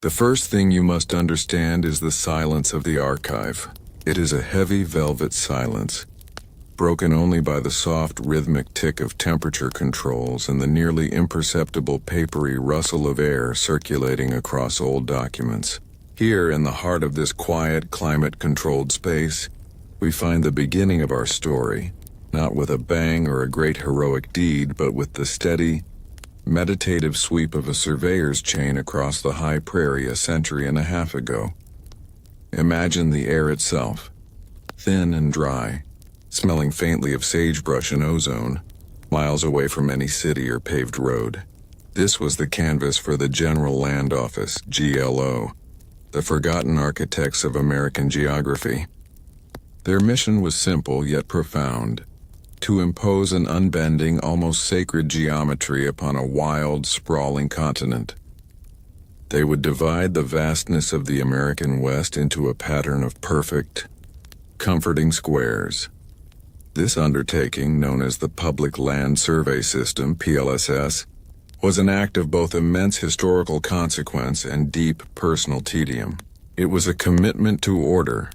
The first thing you must understand is the silence of the archive. It is a heavy velvet silence, broken only by the soft rhythmic tick of temperature controls and the nearly imperceptible papery rustle of air circulating across old documents. Here, in the heart of this quiet, climate-controlled space, we find the beginning of our story, not with a bang or a great heroic deed, but with the steady, meditative sweep of a surveyor's chain across the high prairie a century and a half ago. Imagine the air itself, thin and dry, smelling faintly of sagebrush and ozone, miles away from any city or paved road. This was the canvas for the General Land Office, GLO, the forgotten architects of American geography. Their mission was simple yet profound: to impose an unbending, almost sacred geometry upon a wild, sprawling continent. They would divide the vastness of the American West into a pattern of perfect, comforting squares. This undertaking, known as the Public Land Survey System, PLSS, was an act of both immense historical consequence and deep personal tedium. It was a commitment to order,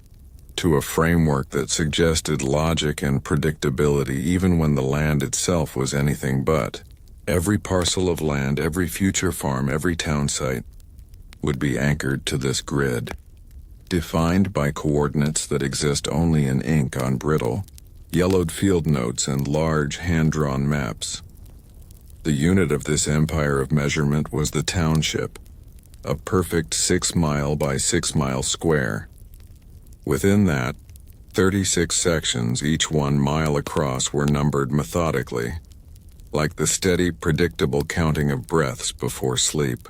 to a framework that suggested logic and predictability even when the land itself was anything but. Every parcel of land, every future farm, every town site would be anchored to this grid, defined by coordinates that exist only in ink on brittle, yellowed field notes and large hand-drawn maps. The unit of this empire of measurement was the township, a perfect 6-mile by 6-mile square. Within that, 36 sections, each 1 mile across, were numbered methodically, like the steady, predictable counting of breaths before sleep.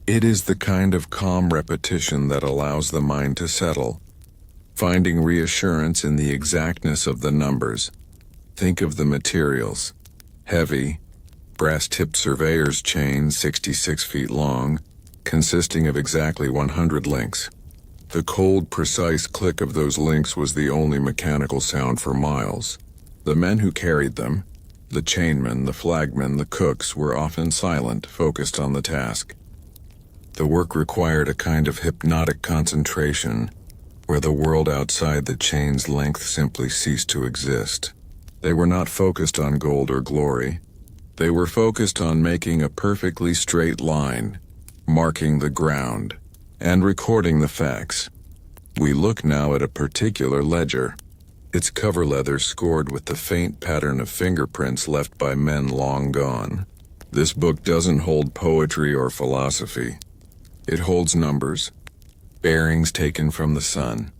It is the kind of calm repetition that allows the mind to settle, finding reassurance in the exactness of the numbers. Think of the materials: heavy, brass-tipped surveyor's chain 66 feet long, consisting of exactly 100 links. The cold, precise click of those links was the only mechanical sound for miles. The men who carried them, the chainmen, the flagmen, the cooks, were often silent, focused on the task. The work required a kind of hypnotic concentration, where the world outside the chain's length simply ceased to exist. They were not focused on gold or glory. They were focused on making a perfectly straight line, marking the ground, and recording the facts. We look now at a particular ledger, its cover leather scored with the faint pattern of fingerprints left by men long gone. This book doesn't hold poetry or philosophy. It holds numbers, bearings taken from the sun,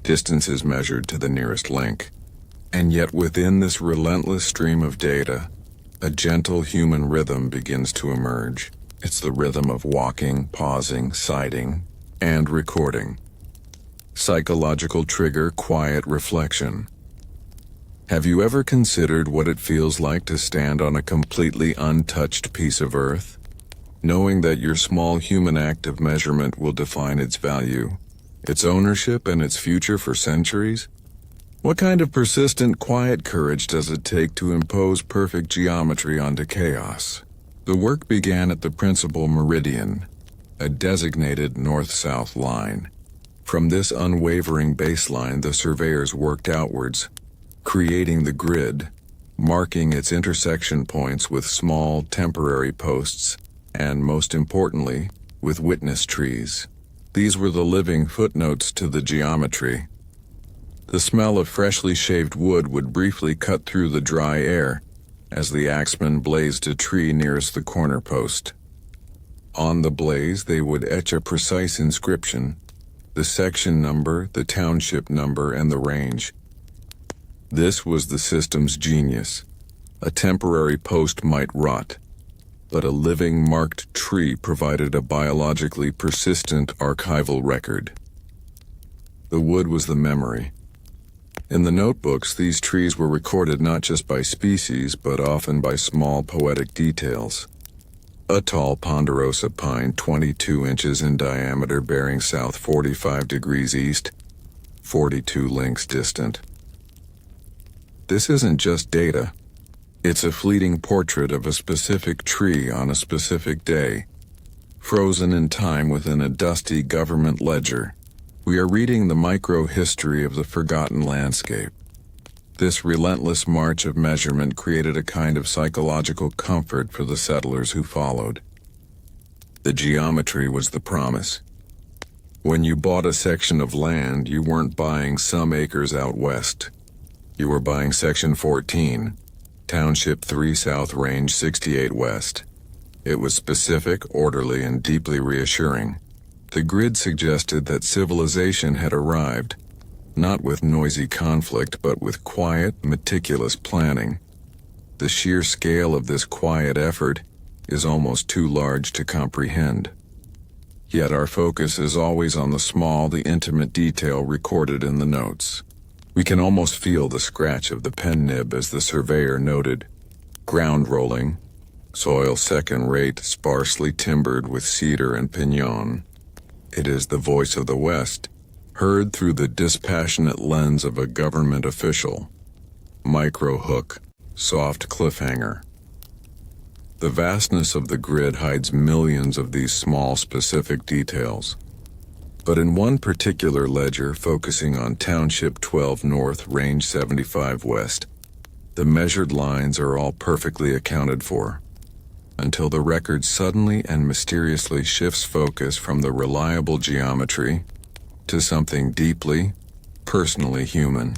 distances measured to the nearest link. And yet within this relentless stream of data, a gentle human rhythm begins to emerge. It's the rhythm of walking, pausing, sighting, and recording. Psychological trigger: quiet reflection. Have you ever considered what it feels like to stand on a completely untouched piece of earth, knowing that your small human act of measurement will define its value, its ownership, and its future for centuries? What kind of persistent, quiet courage does it take to impose perfect geometry onto chaos? The work began at the principal meridian, a designated north-south line. From this unwavering baseline, the surveyors worked outwards, creating the grid, marking its intersection points with small, temporary posts, and, most importantly, with witness trees. These were the living footnotes to the geometry. The smell of freshly shaved wood would briefly cut through the dry air as the axeman blazed a tree nearest the corner post. On the blaze, they would etch a precise inscription: the section number, the township number, and the range. This was the system's genius. A temporary post might rot, but a living marked tree provided a biologically persistent archival record. The wood was the memory. In the notebooks, these trees were recorded not just by species, but often by small poetic details. A tall ponderosa pine 22 inches in diameter bearing south 45 degrees east, 42 links distant. This isn't just data. It's a fleeting portrait of a specific tree on a specific day, Frozen in time within a dusty government ledger, we are reading the micro-history of the forgotten landscape. This relentless march of measurement created a kind of psychological comfort for the settlers who followed. The geometry was the promise. When you bought a section of land, you weren't buying some acres out west. You were buying Section 14, Township 3 South, Range 68 West. It was specific, orderly, and deeply reassuring. The grid suggested that civilization had arrived, not with noisy conflict, but with quiet, meticulous planning. The sheer scale of this quiet effort is almost too large to comprehend. Yet our focus is always on the small, the intimate detail recorded in the notes. We can almost feel the scratch of the pen nib as the surveyor noted, ground rolling, soil second rate, sparsely timbered with cedar and pinon. It is the voice of the West, heard through the dispassionate lens of a government official. Micro hook, soft cliffhanger. The vastness of the grid hides millions of these small specific details. But in one particular ledger focusing on Township 12 North, Range 75 West, the measured lines are all perfectly accounted for, until the record suddenly and mysteriously shifts focus from the reliable geometry to something deeply, personally human.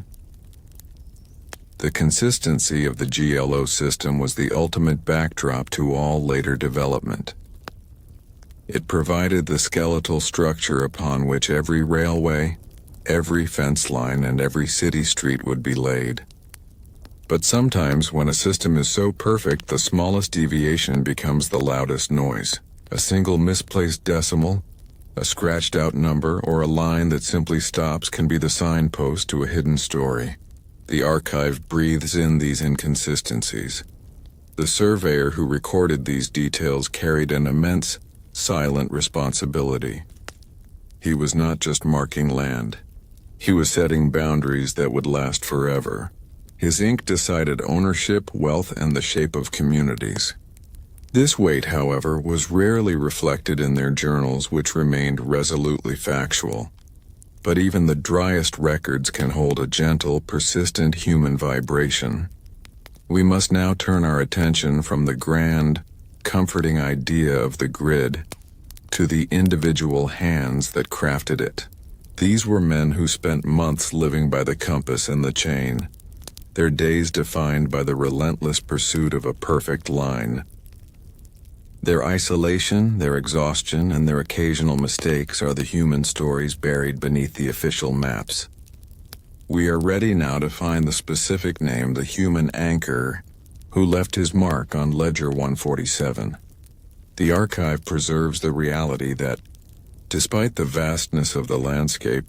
The consistency of the GLO system was the ultimate backdrop to all later development. It provided the skeletal structure upon which every railway, every fence line, and every city street would be laid. But sometimes when a system is so perfect, the smallest deviation becomes the loudest noise. A single misplaced decimal, a scratched out number, or a line that simply stops can be the signpost to a hidden story. The archive breathes in these inconsistencies. The surveyor who recorded these details carried an immense, silent responsibility. He was not just marking land. He was setting boundaries that would last forever. His ink decided ownership, wealth, and the shape of communities. This weight, however, was rarely reflected in their journals, which remained resolutely factual. But even the driest records can hold a gentle, persistent human vibration. We must now turn our attention from the grand, comforting idea of the grid to the individual hands that crafted it. These were men who spent months living by the compass and the chain, their days defined by the relentless pursuit of a perfect line. Their isolation, their exhaustion, and their occasional mistakes are the human stories buried beneath the official maps. We are ready now to find the specific name, the human anchor, who left his mark on Ledger 147. The archive preserves the reality that, despite the vastness of the landscape,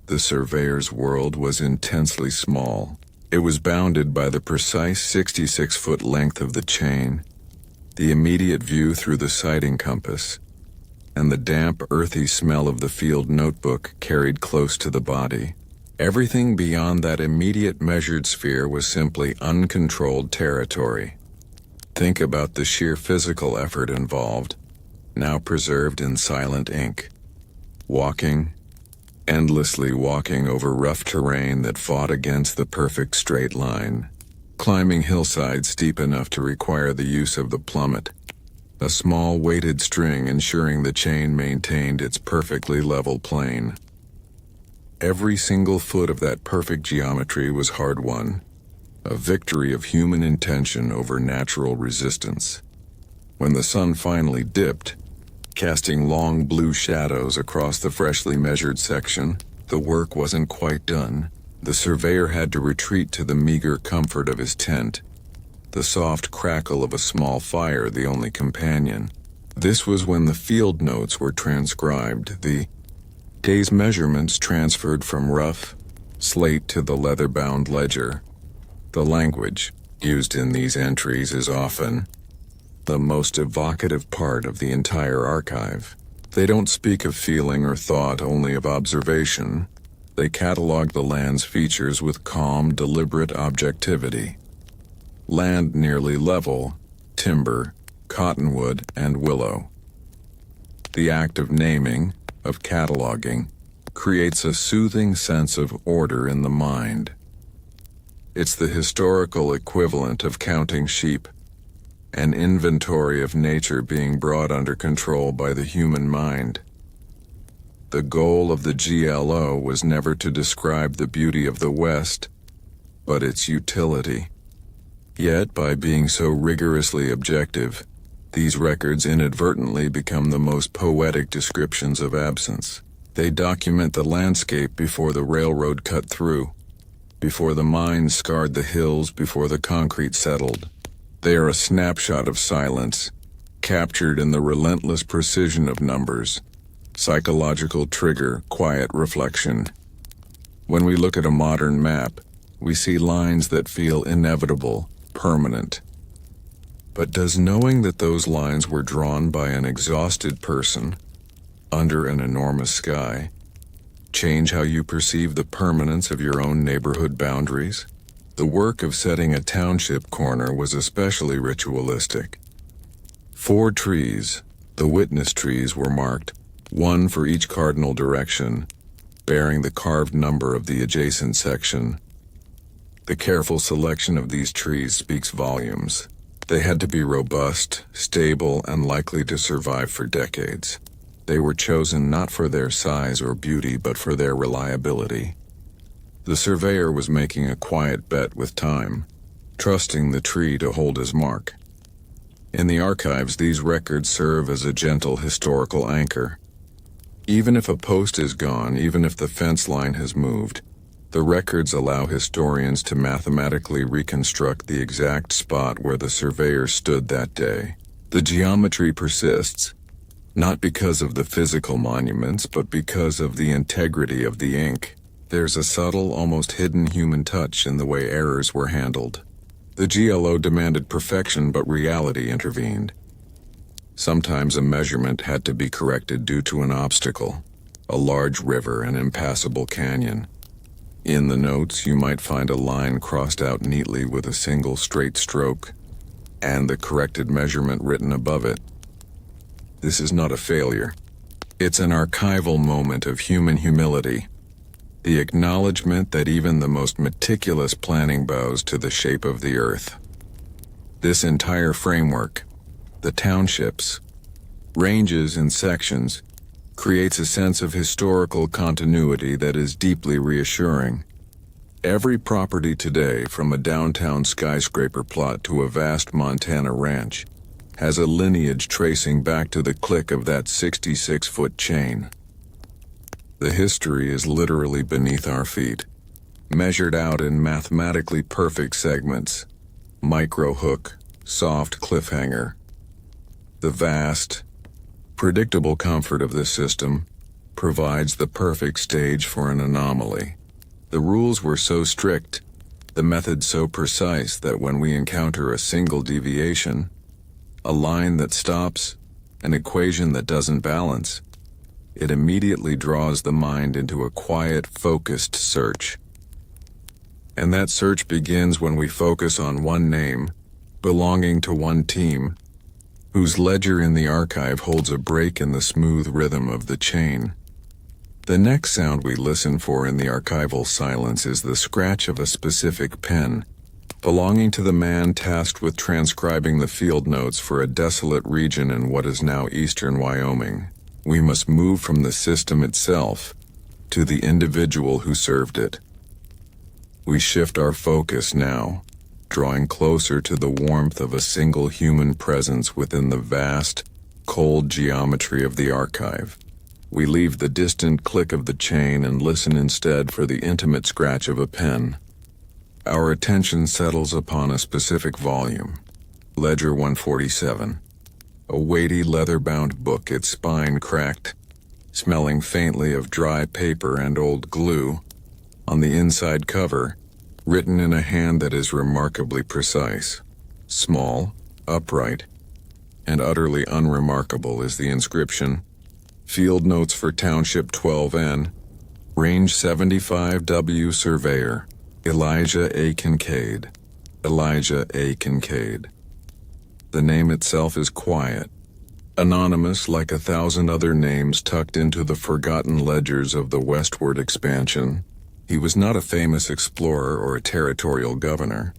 the surveyor's world was intensely small. It was bounded by the precise 66-foot length of the chain, the immediate view through the sighting compass, and the damp, earthy smell of the field notebook carried close to the body. Everything beyond that immediate measured sphere was simply uncontrolled territory. Think about the sheer physical effort involved, now preserved in silent ink. Walking, endlessly walking over rough terrain that fought against the perfect straight line. Climbing hillsides steep enough to require the use of the plummet, a small weighted string ensuring the chain maintained its perfectly level plane. Every single foot of that perfect geometry was hard-won, a victory of human intention over natural resistance. When the sun finally dipped, casting long blue shadows across the freshly measured section, the work wasn't quite done. The surveyor had to retreat to the meager comfort of his tent, the soft crackle of a small fire the only companion. This was when the field notes were transcribed, the day's measurements transferred from rough slate to the leather-bound ledger. The language used in these entries is often the most evocative part of the entire archive. They don't speak of feeling or thought, only of observation. They catalog the land's features with calm, deliberate objectivity. Land nearly level, timber, cottonwood, and willow. The act of naming, of cataloging, creates a soothing sense of order in the mind. It's the historical equivalent of counting sheep, an inventory of nature being brought under control by the human mind. The goal of the GLO was never to describe the beauty of the West, but its utility. Yet, by being so rigorously objective, these records inadvertently become the most poetic descriptions of absence. They document the landscape before the railroad cut through, before the mines scarred the hills, before the concrete settled. They are a snapshot of silence, captured in the relentless precision of numbers. Psychological trigger, quiet reflection. When we look at a modern map, we see lines that feel inevitable, permanent. But does knowing that those lines were drawn by an exhausted person, under an enormous sky, change how you perceive the permanence of your own neighborhood boundaries? The work of setting a township corner was especially ritualistic. 4 trees, the witness trees, were marked, one for each cardinal direction, bearing the carved number of the adjacent section. The careful selection of these trees speaks volumes. They had to be robust, stable, and likely to survive for decades. They were chosen not for their size or beauty, but for their reliability. The surveyor was making a quiet bet with time, trusting the tree to hold his mark. In the archives, these records serve as a gentle historical anchor. Even if a post is gone, even if the fence line has moved, the records allow historians to mathematically reconstruct the exact spot where the surveyor stood that day. The geometry persists, not because of the physical monuments, but because of the integrity of the ink. There's a subtle, almost hidden human touch in the way errors were handled. The GLO demanded perfection, but reality intervened. Sometimes a measurement had to be corrected due to an obstacle, a large river, an impassable canyon. In the notes, you might find a line crossed out neatly with a single straight stroke, and the corrected measurement written above it. This is not a failure. It's an archival moment of human humility, the acknowledgement that even the most meticulous planning bows to the shape of the earth. This entire framework, the townships, ranges and sections, creates a sense of historical continuity that is deeply reassuring. Every property today, from a downtown skyscraper plot to a vast Montana ranch, has a lineage tracing back to the click of that 66-foot chain. The history is literally beneath our feet, measured out in mathematically perfect segments, micro hook, soft cliffhanger. The vast, predictable comfort of this system provides the perfect stage for an anomaly. The rules were so strict, the method so precise, that when we encounter a single deviation, a line that stops, an equation that doesn't balance, it immediately draws the mind into a quiet, focused search. And that search begins when we focus on one name, belonging to one team, whose ledger in the archive holds a break in the smooth rhythm of the chain. The next sound we listen for in the archival silence is the scratch of a specific pen, belonging to the man tasked with transcribing the field notes for a desolate region in what is now eastern Wyoming. We must move from the system itself to the individual who served it. We shift our focus now, drawing closer to the warmth of a single human presence within the vast, cold geometry of the archive. We leave the distant click of the chain and listen instead for the intimate scratch of a pen. Our attention settles upon a specific volume, Ledger 147, a weighty leather-bound book, its spine cracked, smelling faintly of dry paper and old glue. On the inside cover, written in a hand that is remarkably precise, small, upright, and utterly unremarkable, is the inscription, Field Notes for Township 12N, Range 75W, Surveyor Elijah A. Kincaid. Elijah A. Kincaid. The name itself is quiet, Anonymous like 1,000 other names tucked into the forgotten ledgers of the westward expansion, he was not a famous explorer or a territorial governor.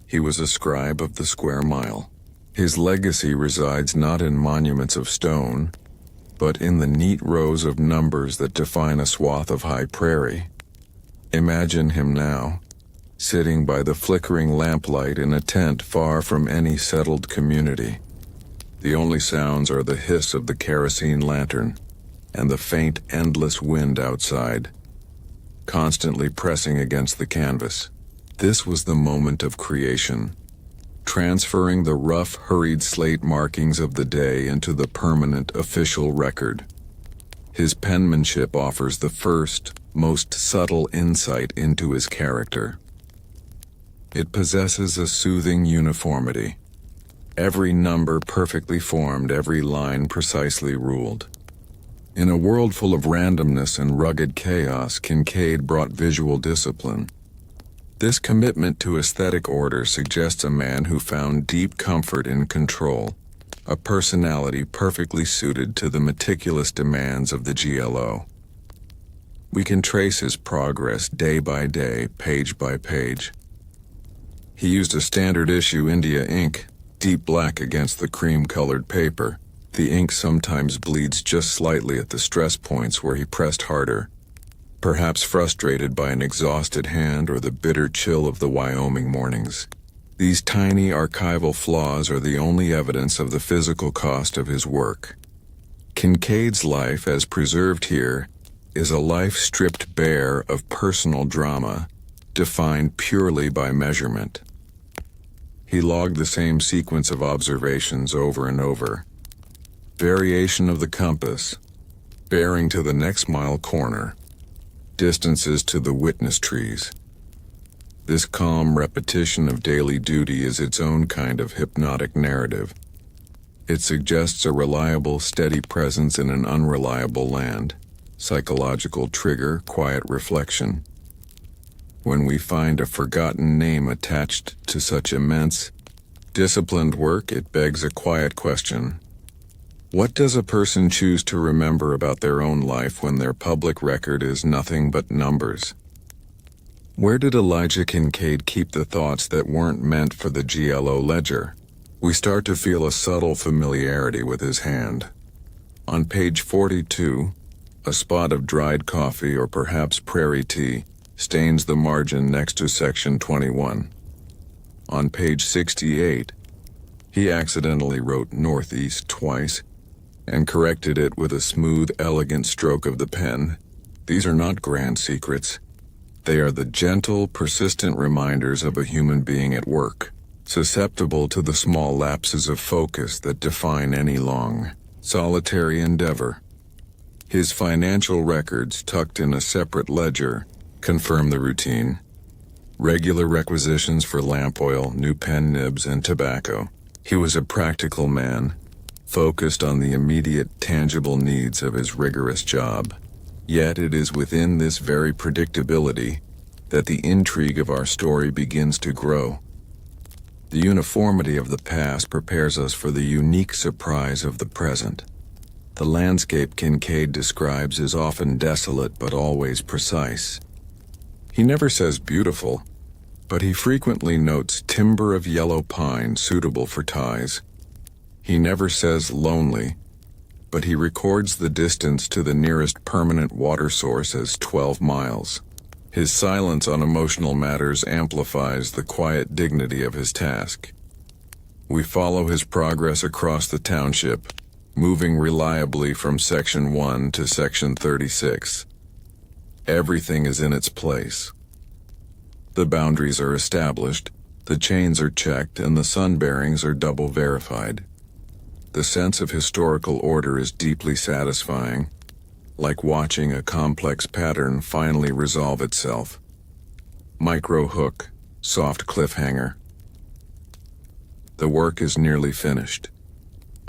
He was a scribe of the square mile. His legacy resides not in monuments of stone, but in the neat rows of numbers that define a swath of high prairie. Imagine him now, sitting by the flickering lamplight in a tent far from any settled community. The only sounds are the hiss of the kerosene lantern and the faint, endless wind outside, constantly pressing against the canvas. This was the moment of creation, transferring the rough, hurried slate markings of the day into the permanent official record. His penmanship offers the first, most subtle insight into his character. It possesses a soothing uniformity. Every number perfectly formed, every line precisely ruled. In a world full of randomness and rugged chaos, Kincaid brought visual discipline. This commitment to aesthetic order suggests a man who found deep comfort in control, a personality perfectly suited to the meticulous demands of the GLO. We can trace his progress day by day, page by page. He used a standard issue India ink, deep black against the cream-colored paper. The ink sometimes bleeds just slightly at the stress points where he pressed harder, perhaps frustrated by an exhausted hand or the bitter chill of the Wyoming mornings. These tiny archival flaws are the only evidence of the physical cost of his work. Kincaid's life, as preserved here, is a life stripped bare of personal drama, defined purely by measurement. He logged the same sequence of observations over and over. Variation of the compass, bearing to the next mile corner, distances to the witness trees. This calm repetition of daily duty is its own kind of hypnotic narrative. It suggests a reliable, steady presence in an unreliable land, psychological trigger, quiet reflection. When we find a forgotten name attached to such immense, disciplined work, it begs a quiet question. What does a person choose to remember about their own life when their public record is nothing but numbers? Where did Elijah Kincaid keep the thoughts that weren't meant for the GLO ledger? We start to feel a subtle familiarity with his hand. On page 42, a spot of dried coffee or perhaps prairie tea stains the margin next to section 21. On page 68, he accidentally wrote northeast twice and corrected it with a smooth, elegant stroke of the pen. These are not grand secrets. They are the gentle, persistent reminders of a human being at work, susceptible to the small lapses of focus that define any long, solitary endeavor. His financial records, tucked in a separate ledger, confirm the routine. Regular requisitions for lamp oil, new pen nibs, and tobacco. He was a practical man, focused on the immediate, tangible needs of his rigorous job. Yet it is within this very predictability that the intrigue of our story begins to grow. The uniformity of the past prepares us for the unique surprise of the present. The landscape Kincaid describes is often desolate but always precise. He never says beautiful, but he frequently notes timber of yellow pine suitable for ties. He never says lonely, but he records the distance to the nearest permanent water source as 12 miles. His silence on emotional matters amplifies the quiet dignity of his task. We follow his progress across the township, moving reliably from section 1 to section 36. Everything is in its place. The boundaries are established, the chains are checked, and the sun bearings are double verified. The sense of historical order is deeply satisfying, like watching a complex pattern finally resolve itself. Micro hook, soft cliffhanger. The work is nearly finished.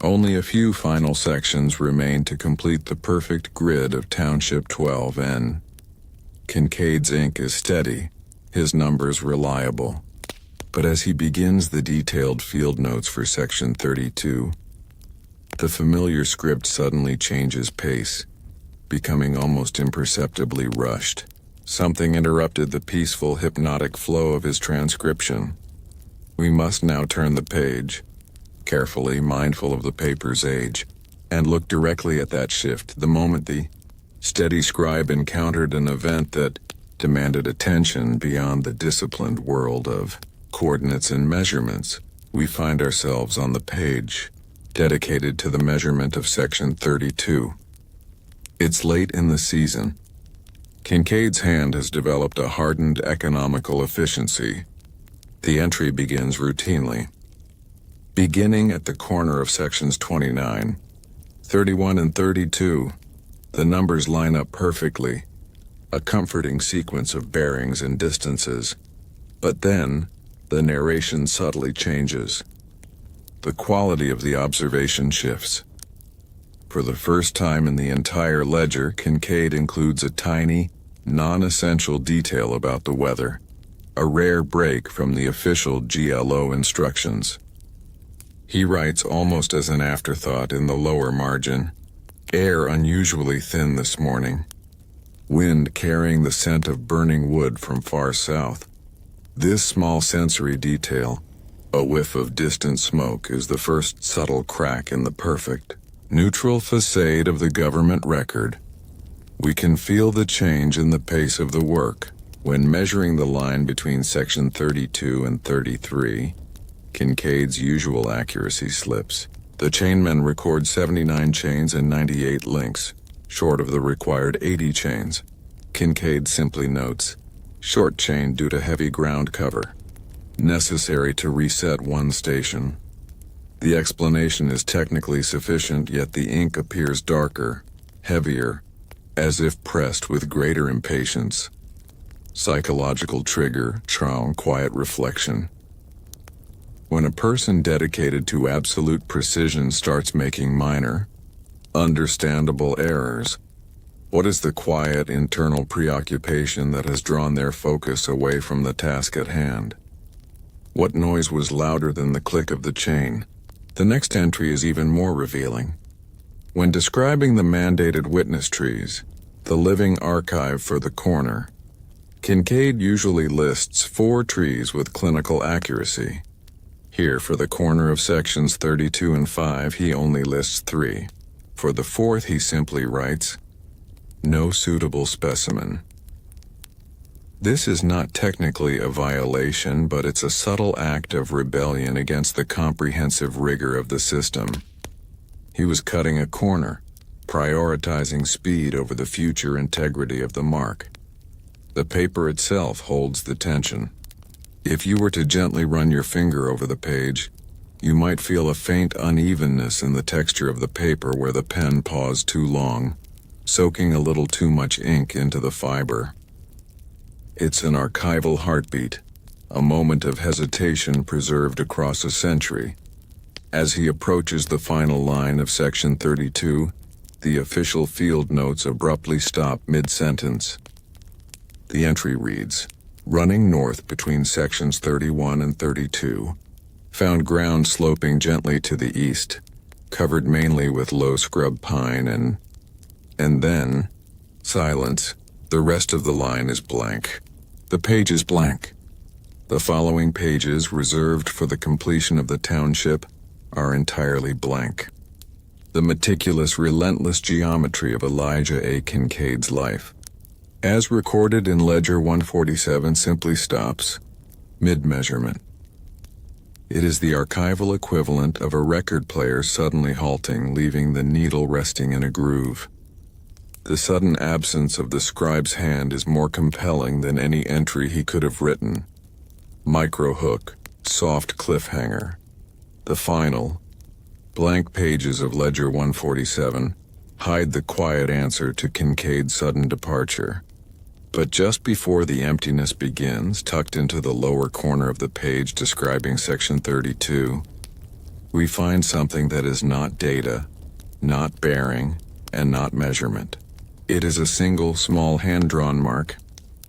Only a few final sections remain to complete the perfect grid of Township 12N. Kincaid's ink is steady, his numbers reliable. But as he begins the detailed field notes for section 32, The familiar script suddenly changes pace, becoming almost imperceptibly rushed. Something interrupted the peaceful, hypnotic flow of his transcription. We must now turn the page, carefully, mindful of the paper's age, and look directly at that shift the moment the steady scribe encountered an event that demanded attention beyond the disciplined world of coordinates and measurements. We find ourselves on the page dedicated to the measurement of section 32. It's late in the season. Kincaid's hand has developed a hardened economical efficiency. The entry begins routinely. Beginning at the corner of sections 29, 31, and 32, the numbers line up perfectly, a comforting sequence of bearings and distances. But then, the narration subtly changes. The quality of the observation shifts. For the first time in the entire ledger, Kincaid includes a tiny, non-essential detail about the weather, a rare break from the official GLO instructions. He writes almost as an afterthought in the lower margin, "Air unusually thin this morning. Wind carrying the scent of burning wood from far south." This small sensory detail, a whiff of distant smoke, is the first subtle crack in the perfect, neutral facade of the government record. We can feel the change in the pace of the work. When measuring the line between section 32 and 33, Kincaid's usual accuracy slips. The chainmen record 79 chains and 98 links, short of the required 80 chains. Kincaid simply notes, "Short chain due to heavy ground cover. Necessary to reset one station." The explanation is technically sufficient, yet the ink appears darker, heavier, as if pressed with greater impatience. Psychological trigger, trauma, quiet reflection. When a person dedicated to absolute precision starts making minor, understandable errors, what is the quiet internal preoccupation that has drawn their focus away from the task at hand? What noise was louder than the click of the chain? The next entry is even more revealing. When describing the mandated witness trees, the living archive for the corner, Kincaid usually lists 4 trees with clinical accuracy. Here, for the corner of sections 32 and 5, he only lists 3. For the 4th, he simply writes, "No suitable specimen." This is not technically a violation, but it's a subtle act of rebellion against the comprehensive rigor of the system. He was cutting a corner, prioritizing speed over the future integrity of the mark. The paper itself holds the tension. If you were to gently run your finger over the page, you might feel a faint unevenness in the texture of the paper where the pen paused too long, soaking a little too much ink into the fiber. It's an archival heartbeat, a moment of hesitation preserved across a century. As he approaches the final line of section 32, the official field notes abruptly stop mid-sentence. The entry reads, "Running north between sections 31 and 32, found ground sloping gently to the east, covered mainly with low scrub pine and then, silence. The rest of the line is blank." The page is blank. The following pages, reserved for the completion of the township, are entirely blank. The meticulous, relentless geometry of Elijah A. Kincaid's life, as recorded in Ledger 147, simply stops mid-measurement. It is the archival equivalent of a record player suddenly halting, leaving the needle resting in a groove. The sudden absence of the scribe's hand is more compelling than any entry he could have written. Micro hook, soft cliffhanger. The final, blank pages of Ledger 147 hide the quiet answer to Kincaid's sudden departure. But just before the emptiness begins, tucked into the lower corner of the page describing section 32, we find something that is not data, not bearing, and not measurement. It is a single, small hand-drawn mark,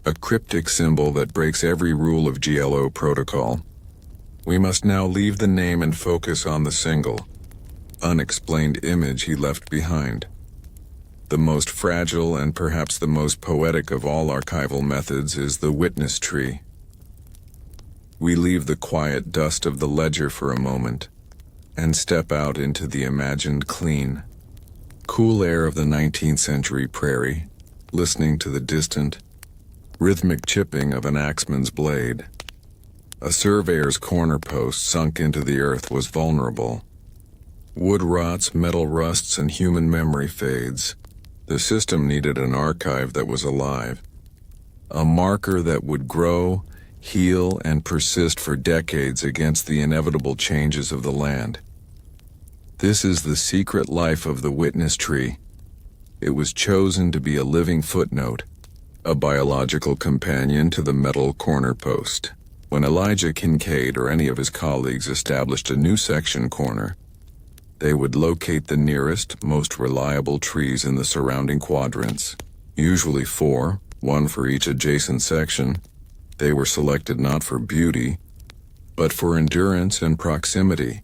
a cryptic symbol that breaks every rule of GLO protocol. We must now leave the name and focus on the single, unexplained image he left behind. The most fragile and perhaps the most poetic of all archival methods is the witness tree. We leave the quiet dust of the ledger for a moment and step out into the imagined clean, cool air of the 19th century prairie, listening to the distant, rhythmic chipping of an axeman's blade. A surveyor's corner post sunk into the earth was vulnerable. Wood rots, metal rusts, and human memory fades. The system needed an archive that was alive, a marker that would grow, heal, and persist for decades against the inevitable changes of the land. This is the secret life of the witness tree. It was chosen to be a living footnote, a biological companion to the metal corner post. When Elijah Kincaid or any of his colleagues established a new section corner, they would locate the nearest, most reliable trees in the surrounding quadrants, usually 4, one for each adjacent section. They were selected not for beauty, but for endurance and proximity.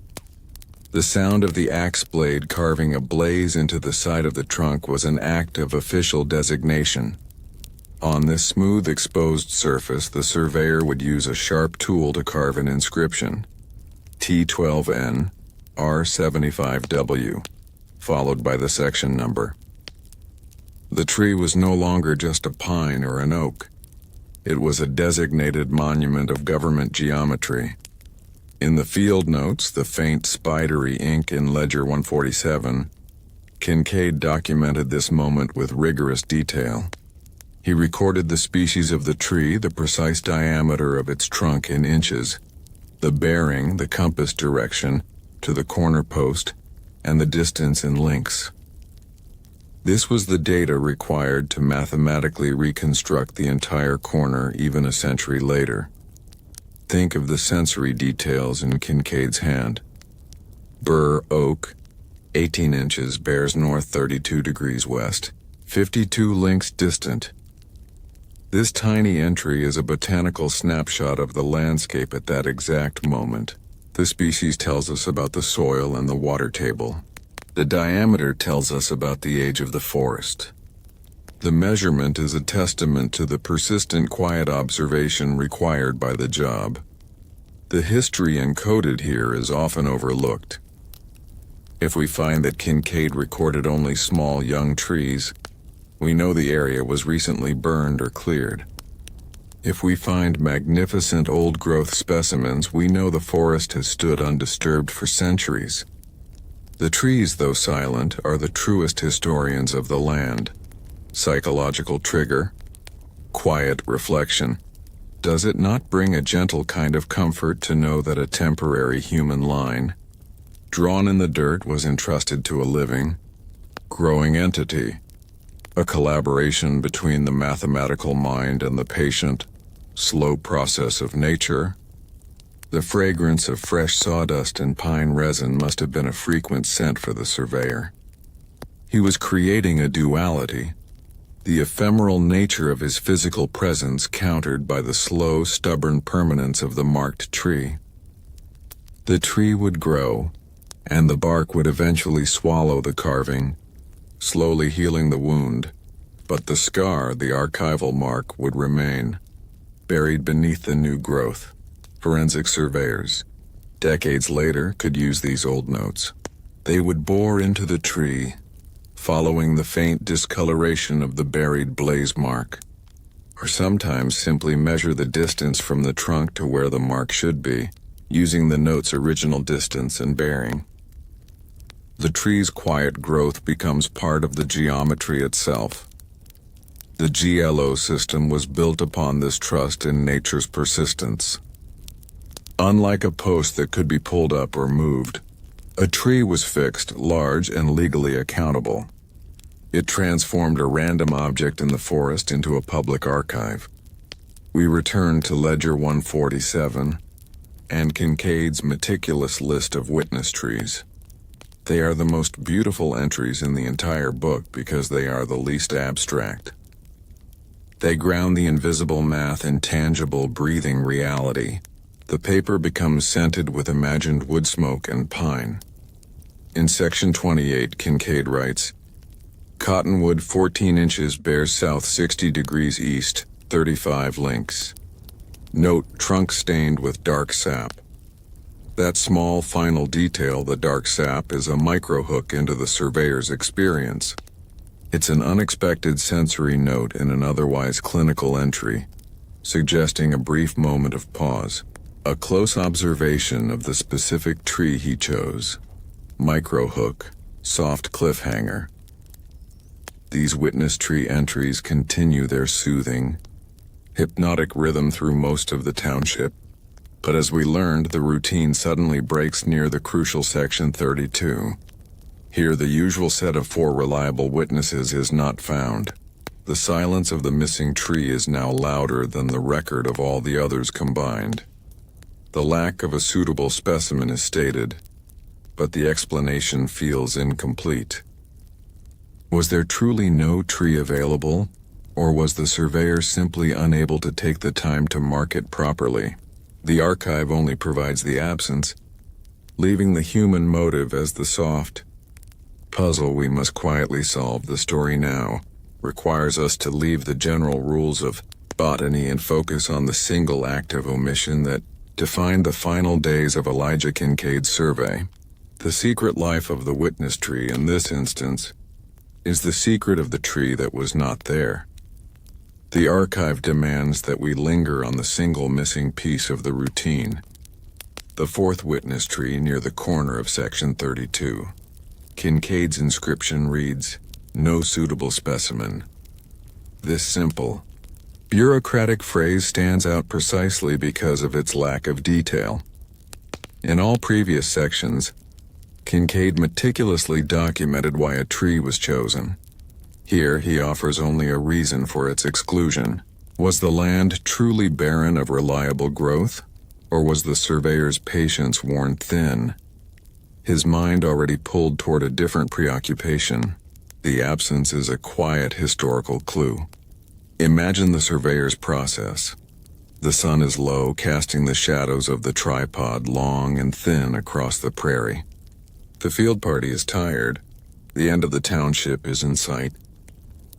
The sound of the axe blade carving a blaze into the side of the trunk was an act of official designation. On this smooth, exposed surface, the surveyor would use a sharp tool to carve an inscription, T12N, R75W, followed by the section number. The tree was no longer just a pine or an oak. It was a designated monument of government geometry. In the field notes, the faint spidery ink in Ledger 147, Kincaid documented this moment with rigorous detail. He recorded the species of the tree, the precise diameter of its trunk in inches, the bearing, the compass direction, to the corner post, and the distance in lengths. This was the data required to mathematically reconstruct the entire corner even a century later. Think of the sensory details in Kincaid's hand. Burr oak, 18 inches, bears north 32 degrees west, 52 lengths distant. This tiny entry is a botanical snapshot of the landscape at that exact moment. The species tells us about the soil and the water table. The diameter tells us about the age of the forest. The measurement is a testament to the persistent quiet observation required by the job. The history encoded here is often overlooked. If we find that Kincaid recorded only small young trees, we know the area was recently burned or cleared. If we find magnificent old-growth specimens, we know the forest has stood undisturbed for centuries. The trees, though silent, are the truest historians of the land. Psychological trigger, quiet reflection. Does it not bring a gentle kind of comfort to know that a temporary human line, drawn in the dirt, was entrusted to a living, growing entity? A collaboration between the mathematical mind and the patient, slow process of nature. The fragrance of fresh sawdust and pine resin must have been a frequent scent for the surveyor. He was creating a duality, the ephemeral nature of his physical presence countered by the slow, stubborn permanence of the marked tree. The tree would grow, and the bark would eventually swallow the carving, slowly healing the wound, but the scar, the archival mark, would remain, buried beneath the new growth. Forensic surveyors, decades later, could use these old notes. They would bore into the tree, following the faint discoloration of the buried blaze mark, or sometimes simply measure the distance from the trunk to where the mark should be, using the note's original distance and bearing. The tree's quiet growth becomes part of the geometry itself. The GLO system was built upon this trust in nature's persistence. Unlike a post that could be pulled up or moved, a tree was fixed, large, and legally accountable. It transformed a random object in the forest into a public archive. We return to Ledger 147 and Kincaid's meticulous list of witness trees. They are the most beautiful entries in the entire book because they are the least abstract. They ground the invisible math in tangible, breathing reality. The paper becomes scented with imagined wood smoke and pine. In section 28, Kincaid writes, Cottonwood 14 inches bears south 60 degrees east, 35 links. Note, trunk stained with dark sap. That small final detail, the dark sap, is a micro-hook into the surveyor's experience. It's an unexpected sensory note in an otherwise clinical entry, suggesting a brief moment of pause, a close observation of the specific tree he chose. Micro-hook, soft cliffhanger. These witness tree entries continue their soothing, hypnotic rhythm through most of the township, but as we learned, the routine suddenly breaks near the crucial section 32. Here, the usual set of 4 reliable witnesses is not found. The silence of the missing tree is now louder than the record of all the others combined. The lack of a suitable specimen is stated, but the explanation feels incomplete. Was there truly no tree available, or was the surveyor simply unable to take the time to mark it properly? The archive only provides the absence, leaving the human motive as the soft puzzle we must quietly solve. The story now requires us to leave the general rules of botany and focus on the single act of omission that defined the final days of Elijah Kincaid's survey. The secret life of the witness tree in this instance is the secret of the tree that was not there. The archive demands that we linger on the single missing piece of the routine, the 4th witness tree near the corner of section 32. Kincaid's inscription reads, "No suitable specimen." This simple, bureaucratic phrase stands out precisely because of its lack of detail. In all previous sections, Kincaid meticulously documented why a tree was chosen. Here, he offers only a reason for its exclusion. Was the land truly barren of reliable growth, or was the surveyor's patience worn thin? His mind already pulled toward a different preoccupation. The absence is a quiet historical clue. Imagine the surveyor's process. The sun is low, casting the shadows of the tripod long and thin across the prairie. The field party is tired. The end of the township is in sight.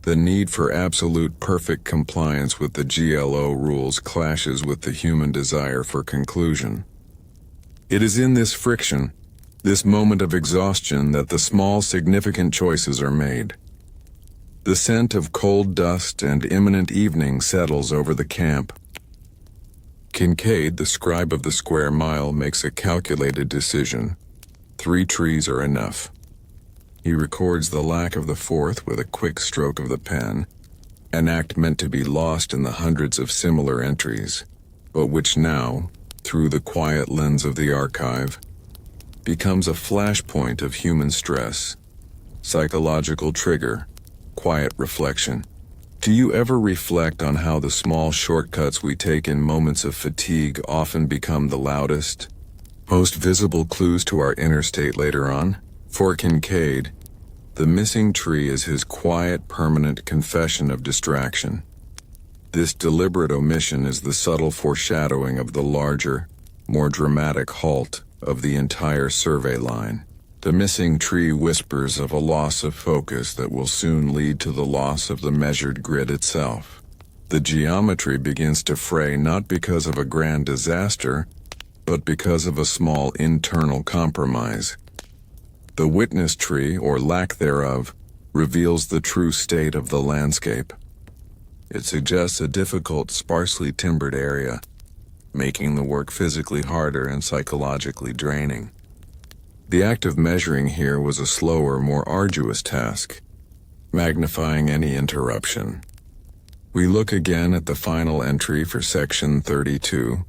The need for absolute perfect compliance with the GLO rules clashes with the human desire for conclusion. It is in this friction, this moment of exhaustion, that the small significant choices are made. The scent of cold dust and imminent evening settles over the camp. Kincaid, the scribe of the square mile, makes a calculated decision. 3 trees are enough. He records the lack of the 4th with a quick stroke of the pen, an act meant to be lost in the hundreds of similar entries, but which now, through the quiet lens of the archive, becomes a flashpoint of human stress, psychological trigger, quiet reflection. Do you ever reflect on how the small shortcuts we take in moments of fatigue often become the loudest, most visible clues to our inner state later on? For Kincaid, the missing tree is his quiet, permanent confession of distraction. This deliberate omission is the subtle foreshadowing of the larger, more dramatic halt of the entire survey line. The missing tree whispers of a loss of focus that will soon lead to the loss of the measured grid itself. The geometry begins to fray not because of a grand disaster, but because of a small internal compromise. The witness tree, or lack thereof, reveals the true state of the landscape. It suggests a difficult, sparsely timbered area, making the work physically harder and psychologically draining. The act of measuring here was a slower, more arduous task, magnifying any interruption. We look again at the final entry for section 32,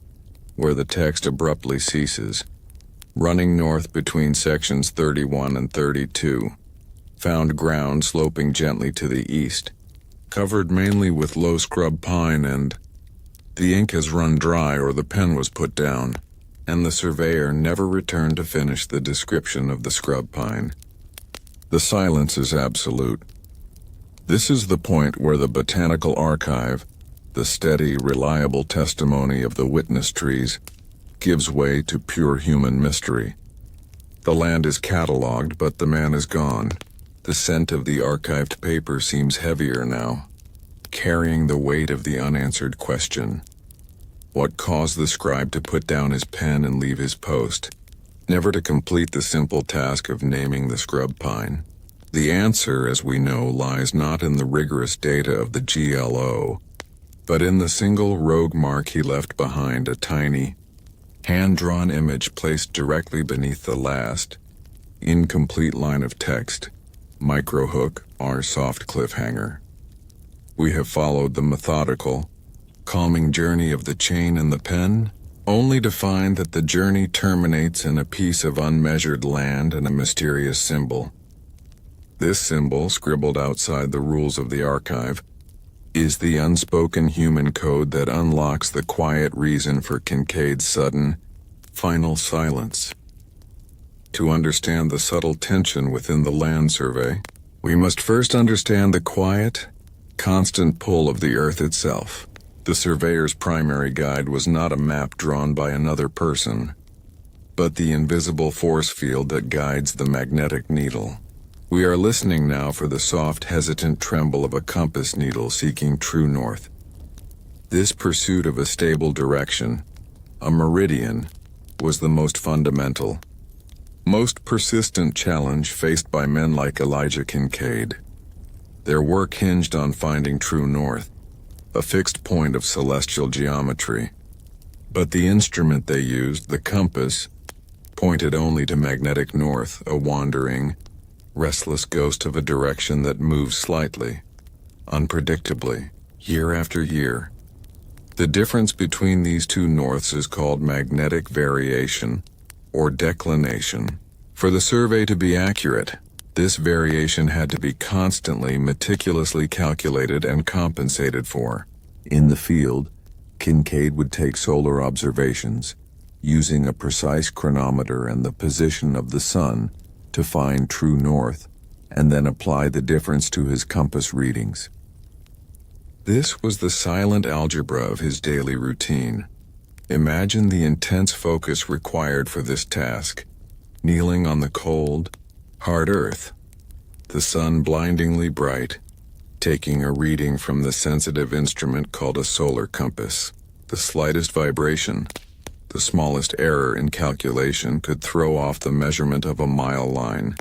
where the text abruptly ceases. Running north between sections 31 and 32, found ground sloping gently to the east, covered mainly with low scrub pine, and the ink has run dry or the pen was put down, and the surveyor never returned to finish the description of the scrub pine. The silence is absolute. This is the point where the botanical archive, the steady, reliable testimony of the witness trees, gives way to pure human mystery. The land is cataloged, but the man is gone. The scent of the archived paper seems heavier now, carrying the weight of the unanswered question. What caused the scribe to put down his pen and leave his post, never to complete the simple task of naming the scrub pine? The answer, as we know, lies not in the rigorous data of the GLO, but in the single rogue mark he left behind, a tiny, hand-drawn image placed directly beneath the last, incomplete line of text, microhook, our soft cliffhanger. We have followed the methodical, calming journey of the chain and the pen, only to find that the journey terminates in a piece of unmeasured land and a mysterious symbol. This symbol, scribbled outside the rules of the archive, is the unspoken human code that unlocks the quiet reason for Kincaid's sudden, final silence. To understand the subtle tension within the land survey, we must first understand the quiet, constant pull of the earth itself. The surveyor's primary guide was not a map drawn by another person, but the invisible force field that guides the magnetic needle. We are listening now for the soft, hesitant tremble of a compass needle seeking true north. This pursuit of a stable direction, a meridian, was the most fundamental, most persistent challenge faced by men like Elijah Kincaid. Their work hinged on finding true north, a fixed point of celestial geometry. But the instrument they used, the compass, pointed only to magnetic north, a wandering, restless ghost of a direction that moves slightly, unpredictably, year after year. The difference between these two norths is called magnetic variation, or declination. For the survey to be accurate, this variation had to be constantly, meticulously calculated and compensated for. In the field, Kincaid would take solar observations, using a precise chronometer and the position of the sun to find true north, and then apply the difference to his compass readings. This was the silent algebra of his daily routine. Imagine the intense focus required for this task, kneeling on the cold, hard earth, the sun blindingly bright, taking a reading from the sensitive instrument called a solar compass. The slightest vibration, the smallest error in calculation could throw off the measurement of a mile line,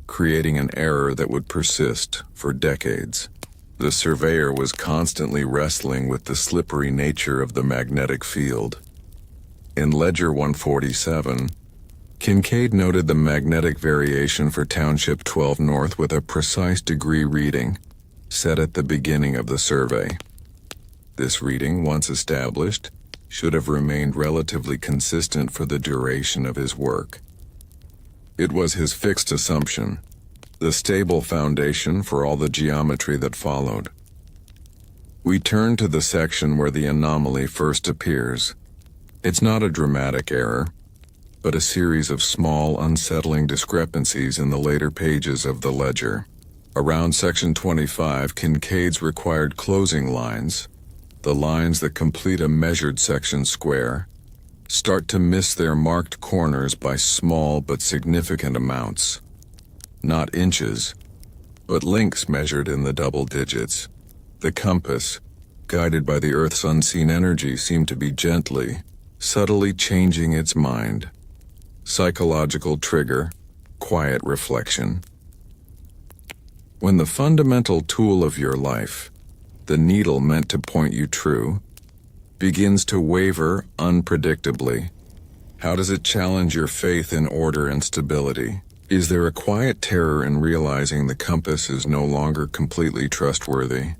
creating an error that would persist for decades. The surveyor was constantly wrestling with the slippery nature of the magnetic field. In Ledger 147, Kincaid noted the magnetic variation for Township 12 North with a precise degree reading, set at the beginning of the survey. This reading, once established, should have remained relatively consistent for the duration of his work. It was his fixed assumption, the stable foundation for all the geometry that followed. We turn to the section where the anomaly first appears. It's not a dramatic error, but a series of small, unsettling discrepancies in the later pages of the ledger. Around section 25, Kincaid's required closing lines, the lines that complete a measured section square, start to miss their marked corners by small but significant amounts. Not inches, but lengths measured in the double digits. The compass, guided by the Earth's unseen energy, seemed to be gently, subtly changing its mind. Psychological trigger, quiet reflection. When the fundamental tool of your life, the needle meant to point you true, begins to waver unpredictably, how does it challenge your faith in order and stability? Is there a quiet terror in realizing the compass is no longer completely trustworthy?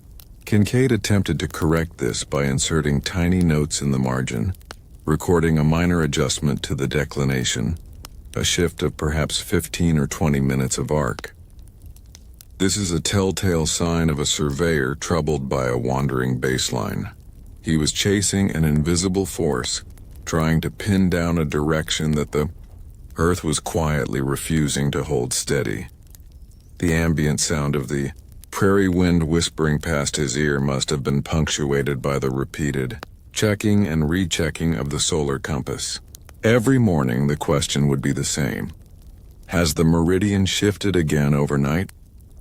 Kincaid attempted to correct this by inserting tiny notes in the margin, recording a minor adjustment to the declination, a shift of perhaps 15 or 20 minutes of arc. This is a telltale sign of a surveyor troubled by a wandering baseline. He was chasing an invisible force, trying to pin down a direction that the Earth was quietly refusing to hold steady. The ambient sound of the prairie wind whispering past his ear must have been punctuated by the repeated checking and rechecking of the solar compass. Every morning the question would be the same. Has the meridian shifted again overnight?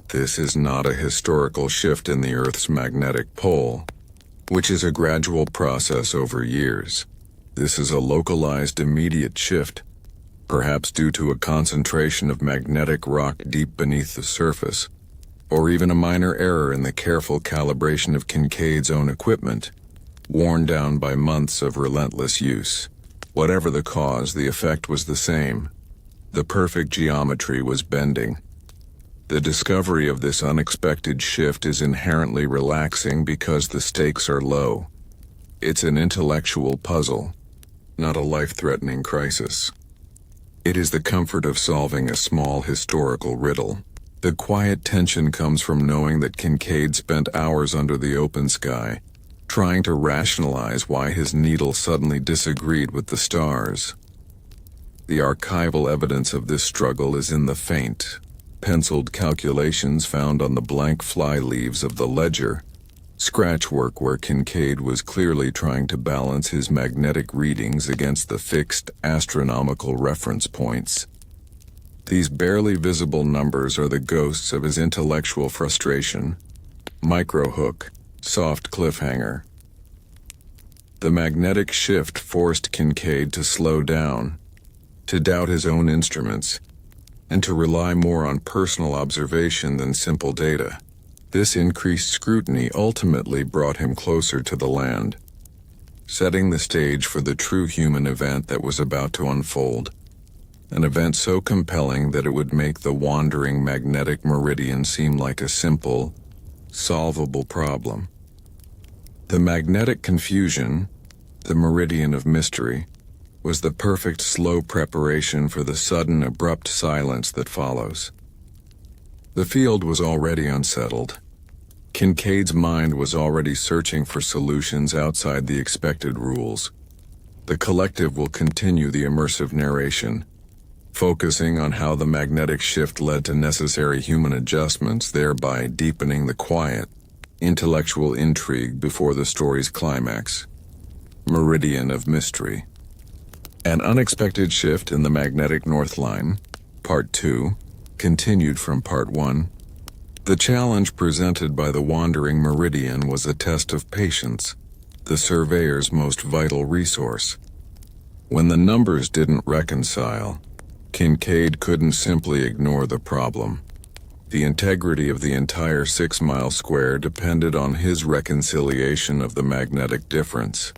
This is not a historical shift in the Earth's magnetic pole, which is a gradual process over years. This is a localized immediate shift, perhaps due to a concentration of magnetic rock deep beneath the surface, or even a minor error in the careful calibration of Kincaid's own equipment, worn down by months of relentless use. Whatever the cause, the effect was the same. The perfect geometry was bending. The discovery of this unexpected shift is inherently relaxing because the stakes are low. It's an intellectual puzzle, not a life-threatening crisis. It is the comfort of solving a small historical riddle. The quiet tension comes from knowing that Kincaid spent hours under the open sky, trying to rationalize why his needle suddenly disagreed with the stars. The archival evidence of this struggle is in the faint, penciled calculations found on the blank flyleaves of the ledger, scratchwork where Kincaid was clearly trying to balance his magnetic readings against the fixed astronomical reference points. These barely visible numbers are the ghosts of his intellectual frustration. Microhook, soft cliffhanger. The magnetic shift forced Kincaid to slow down, to doubt his own instruments, and to rely more on personal observation than simple data. This increased scrutiny ultimately brought him closer to the land, setting the stage for the true human event that was about to unfold. An event so compelling that it would make the wandering magnetic meridian seem like a simple, solvable problem. The magnetic confusion, the meridian of mystery, was the perfect slow preparation for the sudden abrupt silence that follows. The field was already unsettled. Kincaid's mind was already searching for solutions outside the expected rules. The collective will continue the immersive narration, focusing on how the magnetic shift led to necessary human adjustments, thereby deepening the quiet, intellectual intrigue before the story's climax. Meridian of Mystery. An unexpected shift in the magnetic north line, Part 2, continued from Part 1. The challenge presented by the wandering meridian was a test of patience, the surveyor's most vital resource. When the numbers didn't reconcile, Kincaid couldn't simply ignore the problem. The integrity of the entire 6-mile square depended on his reconciliation of the magnetic difference.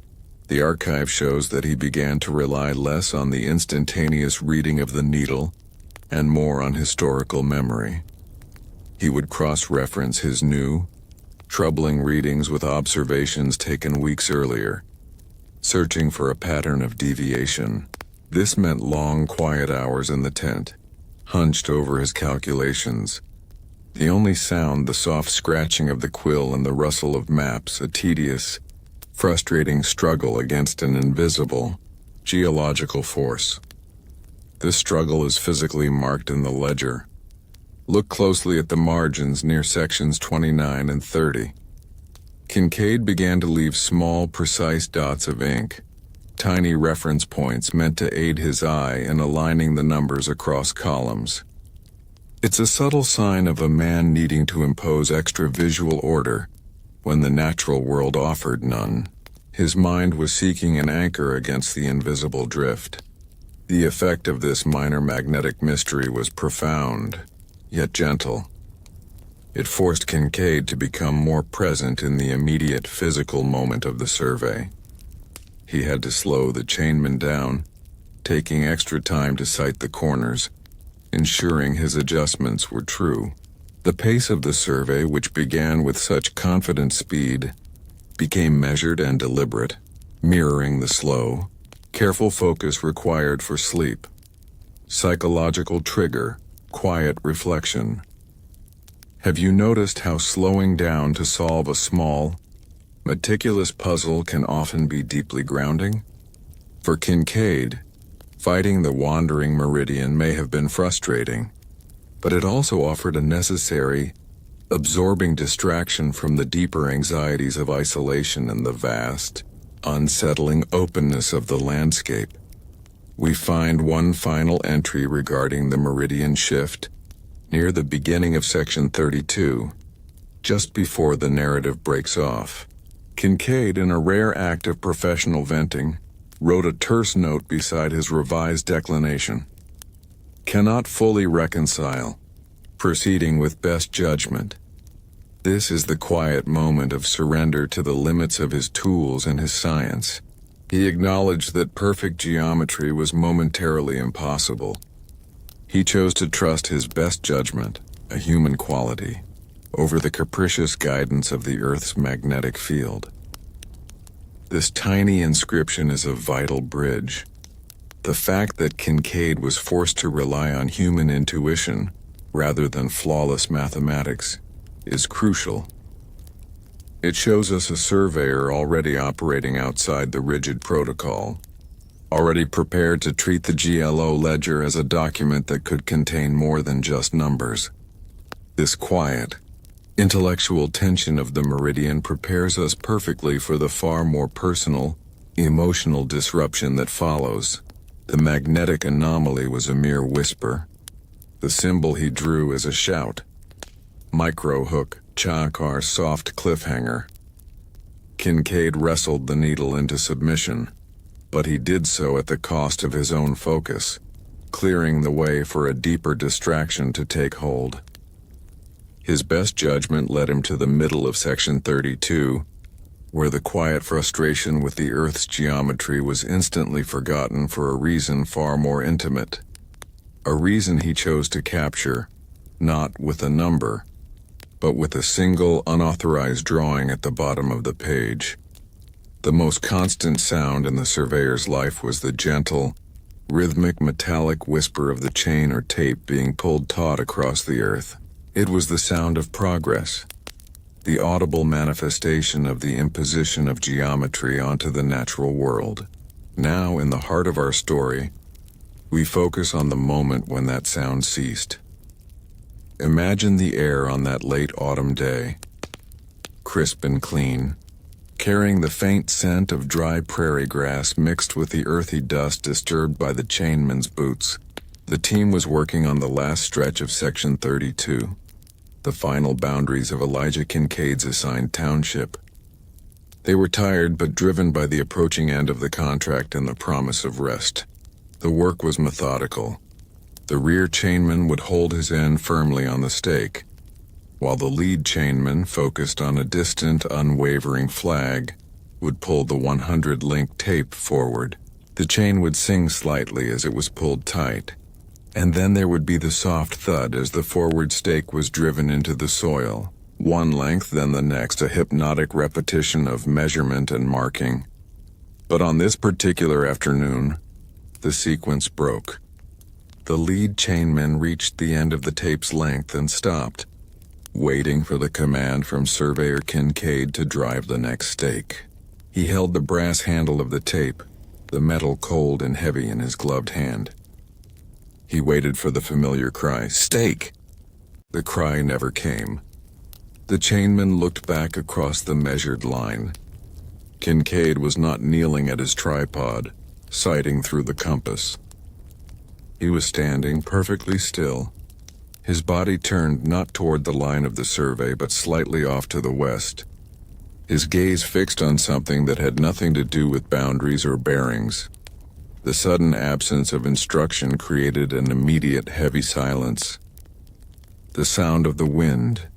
The archive shows that he began to rely less on the instantaneous reading of the needle and more on historical memory. He would cross-reference his new, troubling readings with observations taken weeks earlier, searching for a pattern of deviation. This meant long, quiet hours in the tent, hunched over his calculations. The only sound, the soft scratching of the quill and the rustle of maps, a tedious, frustrating struggle against an invisible, geological force. This struggle is physically marked in the ledger. Look closely at the margins near sections 29 and 30. Kincaid began to leave small, precise dots of ink, tiny reference points meant to aid his eye in aligning the numbers across columns. It's a subtle sign of a man needing to impose extra visual order when the natural world offered none. His mind was seeking an anchor against the invisible drift. The effect of this minor magnetic mystery was profound, yet gentle. It forced Kincaid to become more present in the immediate physical moment of the survey. He had to slow the chainman down, taking extra time to sight the corners, ensuring his adjustments were true. The pace of the survey, which began with such confident speed, became measured and deliberate, mirroring the slow, careful focus required for sleep. Psychological trigger, quiet reflection. Have you noticed how slowing down to solve a small, meticulous puzzle can often be deeply grounding? For Kincaid, fighting the wandering meridian may have been frustrating, but it also offered a necessary, absorbing distraction from the deeper anxieties of isolation and the vast, unsettling openness of the landscape. We find one final entry regarding the meridian shift, near the beginning of section 32, just before the narrative breaks off. Kincaid, in a rare act of professional venting, wrote a terse note beside his revised declination. Cannot fully reconcile. Proceeding with best judgment. This is the quiet moment of surrender to the limits of his tools and his science. He acknowledged that perfect geometry was momentarily impossible. He chose to trust his best judgment, a human quality, over the capricious guidance of the Earth's magnetic field. This tiny inscription is a vital bridge. The fact that Kincaid was forced to rely on human intuition rather than flawless mathematics is crucial. It shows us a surveyor already operating outside the rigid protocol, already prepared to treat the GLO ledger as a document that could contain more than just numbers. This quiet, intellectual tension of the meridian prepares us perfectly for the far more personal, emotional disruption that follows. The magnetic anomaly was a mere whisper. The symbol he drew is a shout. Micro hook, chakar soft cliffhanger. Kincaid wrestled the needle into submission, but he did so at the cost of his own focus, clearing the way for a deeper distraction to take hold. His best judgment led him to the middle of section 32, where the quiet frustration with the Earth's geometry was instantly forgotten for a reason far more intimate. A reason he chose to capture, not with a number, but with a single unauthorized drawing at the bottom of the page. The most constant sound in the surveyor's life was the gentle, rhythmic metallic whisper of the chain or tape being pulled taut across the earth. It was the sound of progress, the audible manifestation of the imposition of geometry onto the natural world. Now, in the heart of our story, we focus on the moment when that sound ceased. Imagine the air on that late autumn day, crisp and clean, carrying the faint scent of dry prairie grass mixed with the earthy dust disturbed by the chainman's boots. The team was working on the last stretch of section 32, the final boundaries of Elijah Kincaid's assigned township. They were tired but driven by the approaching end of the contract and the promise of rest. The work was methodical. The rear chainman would hold his end firmly on the stake, while the lead chainman, focused on a distant, unwavering flag, would pull the 100-link tape forward. The chain would sing slightly as it was pulled tight, and then there would be the soft thud as the forward stake was driven into the soil. One length, then the next, a hypnotic repetition of measurement and marking. But on this particular afternoon, the sequence broke. The lead chainman reached the end of the tape's length and stopped, waiting for the command from Surveyor Kincaid to drive the next stake. He held the brass handle of the tape, the metal cold and heavy in his gloved hand. He waited for the familiar cry, "Stake!" The cry never came. The chainman looked back across the measured line. Kincaid was not kneeling at his tripod, sighting through the compass. He was standing perfectly still, his body turned not toward the line of the survey but slightly off to the west, his gaze fixed on something that had nothing to do with boundaries or bearings. The sudden absence of instruction created an immediate heavy silence. The sound of the wind,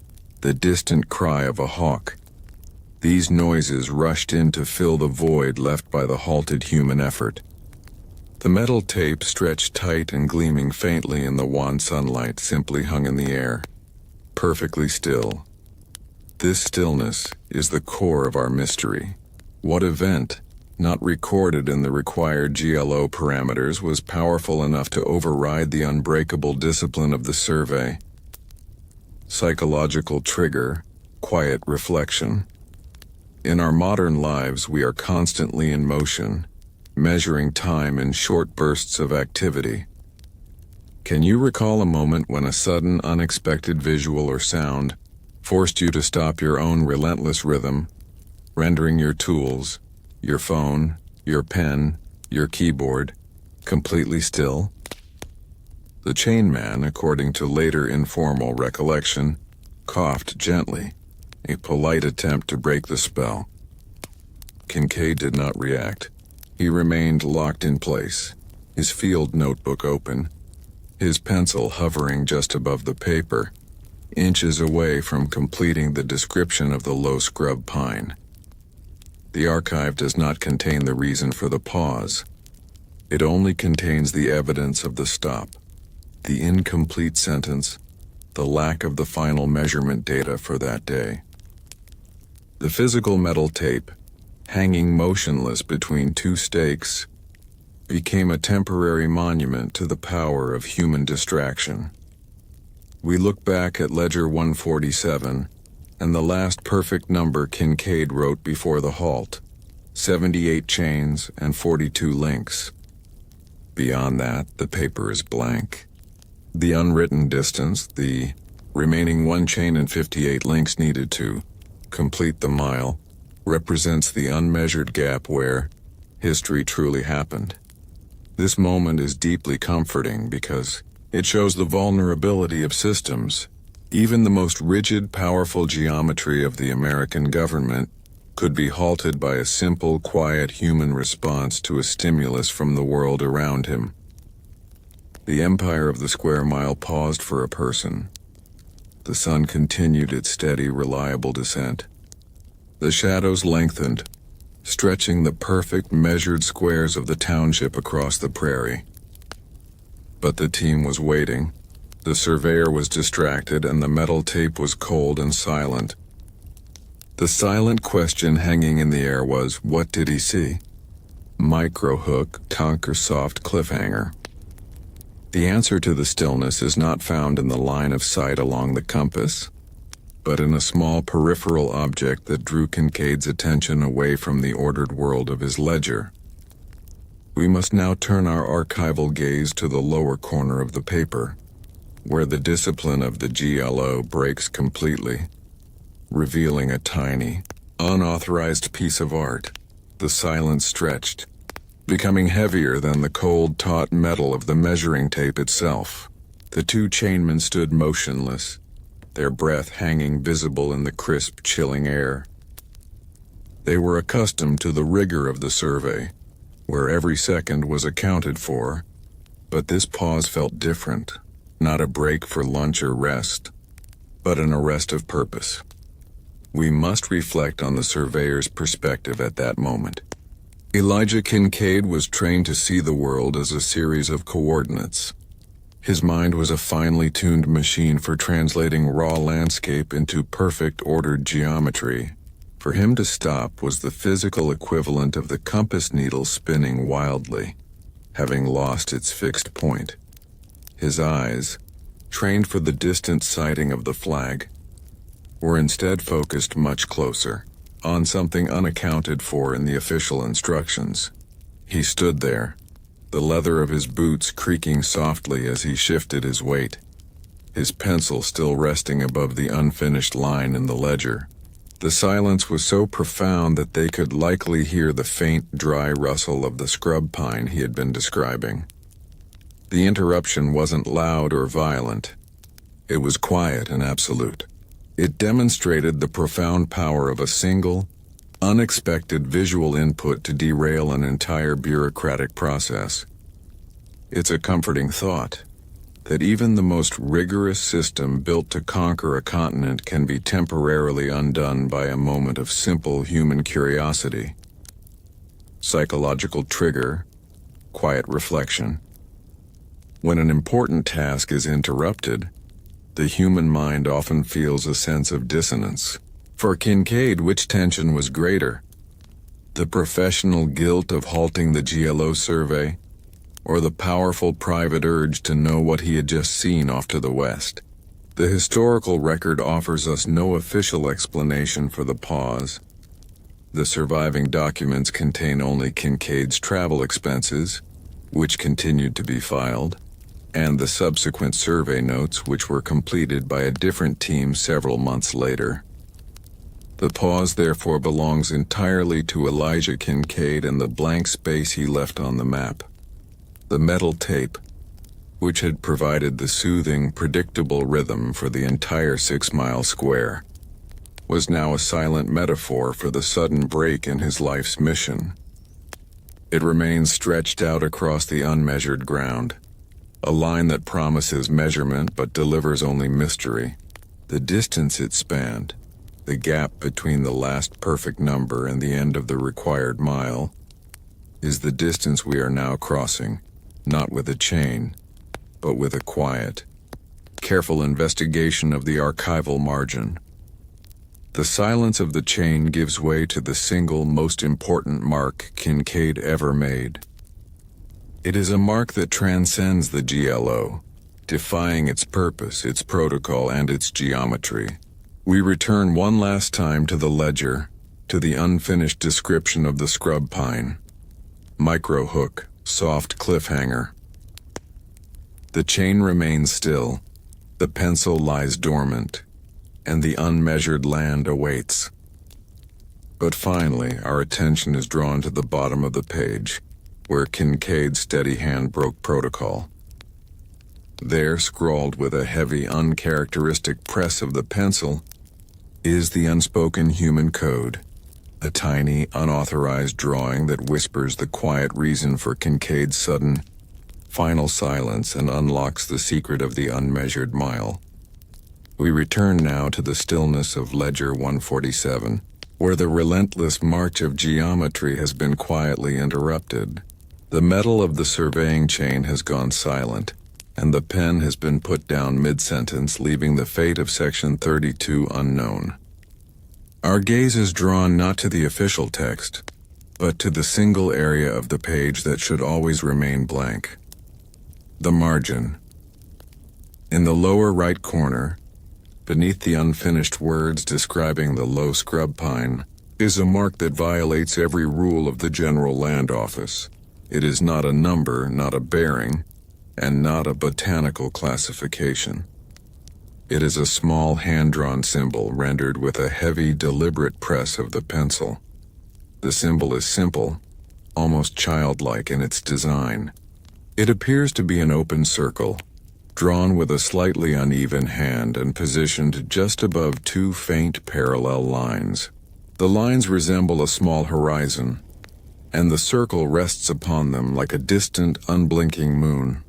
the distant cry of a hawk, these noises rushed in to fill the void left by the halted human effort. The metal tape, stretched tight and gleaming faintly in the wan sunlight, simply hung in the air, perfectly still. This stillness is the core of our mystery. What event, not recorded in the required GLO parameters, was powerful enough to override the unbreakable discipline of the survey? Psychological trigger, quiet reflection. In our modern lives, we are constantly in motion, measuring time in short bursts of activity. Can you recall a moment when a sudden, unexpected visual or sound forced you to stop your own relentless rhythm, rendering your tools, your phone, your pen, your keyboard, Completely still? The chainman, according to later informal recollection, coughed gently, a polite attempt to break the spell. Kincaid did not react. He remained locked in place, his field notebook open, his pencil hovering just above the paper, inches away from completing the description of the low scrub pine. The archive does not contain the reason for the pause. It only contains the evidence of the stop, the incomplete sentence, the lack of the final measurement data for that day. The physical metal tape, hanging motionless between two stakes, became a temporary monument to the power of human distraction. We look back at Ledger 147 and the last perfect number Kincaid wrote before the halt, 78 chains and 42 links. Beyond that, the paper is blank. The unwritten distance, the remaining 1 chain and 58 links needed to complete the mile, represents the unmeasured gap where history truly happened. This moment is deeply comforting because it shows the vulnerability of systems. Even the most rigid, powerful geometry of the American government could be halted by a simple, quiet human response to a stimulus from the world around him. The empire of the square mile paused for a person. The sun continued its steady, reliable descent. The shadows lengthened, stretching the perfect measured squares of the township across the prairie. But the team was waiting. The surveyor was distracted, and the metal tape was cold and silent. The silent question hanging in the air was, what did he see? Micro hook, tonk, or soft cliffhanger? The answer to the stillness is not found in the line of sight along the compass, but in a small peripheral object that drew Kincaid's attention away from the ordered world of his ledger. We must now turn our archival gaze to the lower corner of the paper, where the discipline of the GLO breaks completely, revealing a tiny, unauthorized piece of art. The silence stretched, becoming heavier than the cold, taut metal of the measuring tape itself. The two chainmen stood motionless, their breath hanging visible in the crisp, chilling air. They were accustomed to the rigor of the survey, where every second was accounted for, but this pause felt different. Not a break for lunch or rest, but an arrest of purpose. We must reflect on the surveyor's perspective at that moment. Elijah Kincaid was trained to see the world as a series of coordinates. His mind was a finely tuned machine for translating raw landscape into perfect ordered geometry. For him to stop was the physical equivalent of the compass needle spinning wildly, having lost its fixed point. His eyes, trained for the distant sighting of the flag, were instead focused much closer, on something unaccounted for in the official instructions. He stood there, the leather of his boots creaking softly as he shifted his weight, his pencil still resting above the unfinished line in the ledger. The silence was so profound that they could likely hear the faint, dry rustle of the scrub pine he had been describing. The interruption wasn't loud or violent. It was quiet and absolute. It demonstrated the profound power of a single, unexpected visual input to derail an entire bureaucratic process. It's a comforting thought that even the most rigorous system built to conquer a continent can be temporarily undone by a moment of simple human curiosity. Psychological trigger, quiet reflection. When an important task is interrupted, the human mind often feels a sense of dissonance. For Kincaid, which tension was greater? The professional guilt of halting the GLO survey, or the powerful private urge to know what he had just seen off to the west? The historical record offers us no official explanation for the pause. The surviving documents contain only Kincaid's travel expenses, which continued to be filed, and the subsequent survey notes, which were completed by a different team several months later. The pause therefore belongs entirely to Elijah Kincaid and the blank space he left on the map. The metal tape, which had provided the soothing, predictable rhythm for the entire 6-mile square, was now a silent metaphor for the sudden break in his life's mission. It remains stretched out across the unmeasured ground, a line that promises measurement but delivers only mystery. The distance it spanned, the gap between the last perfect number and the end of the required mile, is the distance we are now crossing, not with a chain, but with a quiet, careful investigation of the archival margin. The silence of the chain gives way to the single most important mark Kincaid ever made. It is a mark that transcends the GLO, defying its purpose, its protocol, and its geometry. We return one last time to the ledger, to the unfinished description of the scrub pine. Micro hook, soft cliffhanger. The chain remains still, the pencil lies dormant, and the unmeasured land awaits. But finally, our attention is drawn to the bottom of the page, where Kincaid's steady hand broke protocol. There, scrawled with a heavy, uncharacteristic press of the pencil, is the unspoken human code, a tiny, unauthorized drawing that whispers the quiet reason for Kincaid's sudden, final silence and unlocks the secret of the unmeasured mile. We return now to the stillness of Ledger 147, where the relentless march of geometry has been quietly interrupted. The metal of the surveying chain has gone silent, and the pen has been put down mid-sentence, leaving the fate of Section 32 unknown. Our gaze is drawn not to the official text, but to the single area of the page that should always remain blank. The margin. In the lower right corner, beneath the unfinished words describing the low scrub pine, is a mark that violates every rule of the General Land Office. It is not a number, not a bearing, and not a botanical classification. It is a small hand-drawn symbol rendered with a heavy, deliberate press of the pencil. The symbol is simple, almost childlike in its design. It appears to be an open circle, drawn with a slightly uneven hand and positioned just above two faint parallel lines. The lines resemble a small horizon, and the circle rests upon them like a distant, unblinking moon.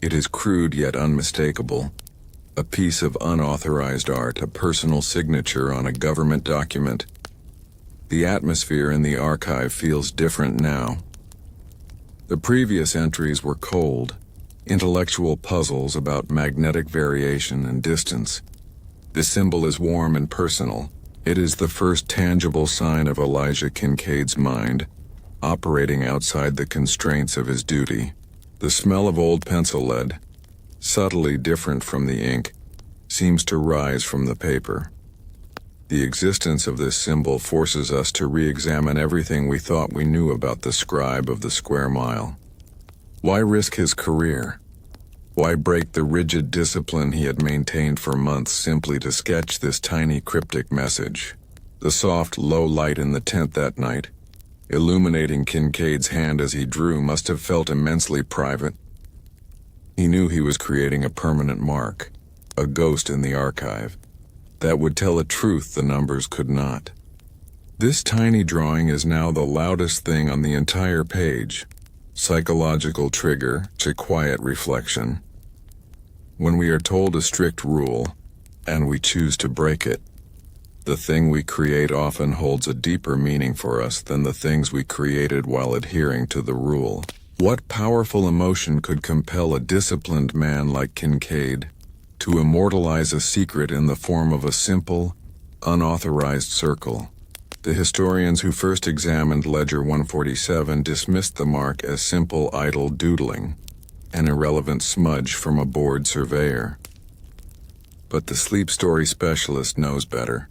It is crude yet unmistakable, a piece of unauthorized art, a personal signature on a government document. The atmosphere in the archive feels different now. The previous entries were cold, intellectual puzzles about magnetic variation and distance. This symbol is warm and personal. It is the first tangible sign of Elijah Kincaid's mind, operating outside the constraints of his duty. The smell of old pencil lead, subtly different from the ink, seems to rise from the paper. The existence of this symbol forces us to re-examine everything we thought we knew about the scribe of the square mile. Why risk his career? Why break the rigid discipline he had maintained for months simply to sketch this tiny cryptic message? The soft, low light in the tent that night, illuminating Kincaid's hand as he drew, must have felt immensely private. He knew he was creating a permanent mark, a ghost in the archive, that would tell a truth the numbers could not. This tiny drawing is now the loudest thing on the entire page, psychological trigger to quiet reflection. When we are told a strict rule, and we choose to break it, the thing we create often holds a deeper meaning for us than the things we created while adhering to the rule. What powerful emotion could compel a disciplined man like Kincaid to immortalize a secret in the form of a simple, unauthorized circle? The historians who first examined Ledger 147 dismissed the mark as simple, idle doodling, an irrelevant smudge from a bored surveyor. But the sleep story specialist knows better.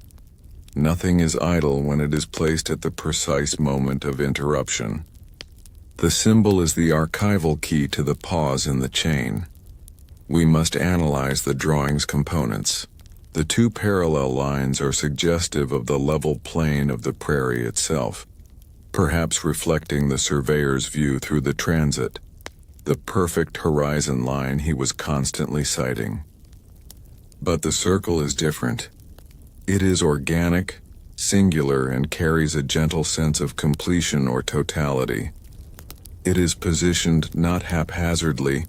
Nothing is idle when it is placed at the precise moment of interruption. The symbol is the archival key to the pause in the chain. We must analyze the drawing's components. The two parallel lines are suggestive of the level plane of the prairie itself, perhaps reflecting the surveyor's view through the transit. the perfect horizon line he was constantly citing. But the circle is different. It is organic, singular, and carries a gentle sense of completion or totality. It is positioned not haphazardly,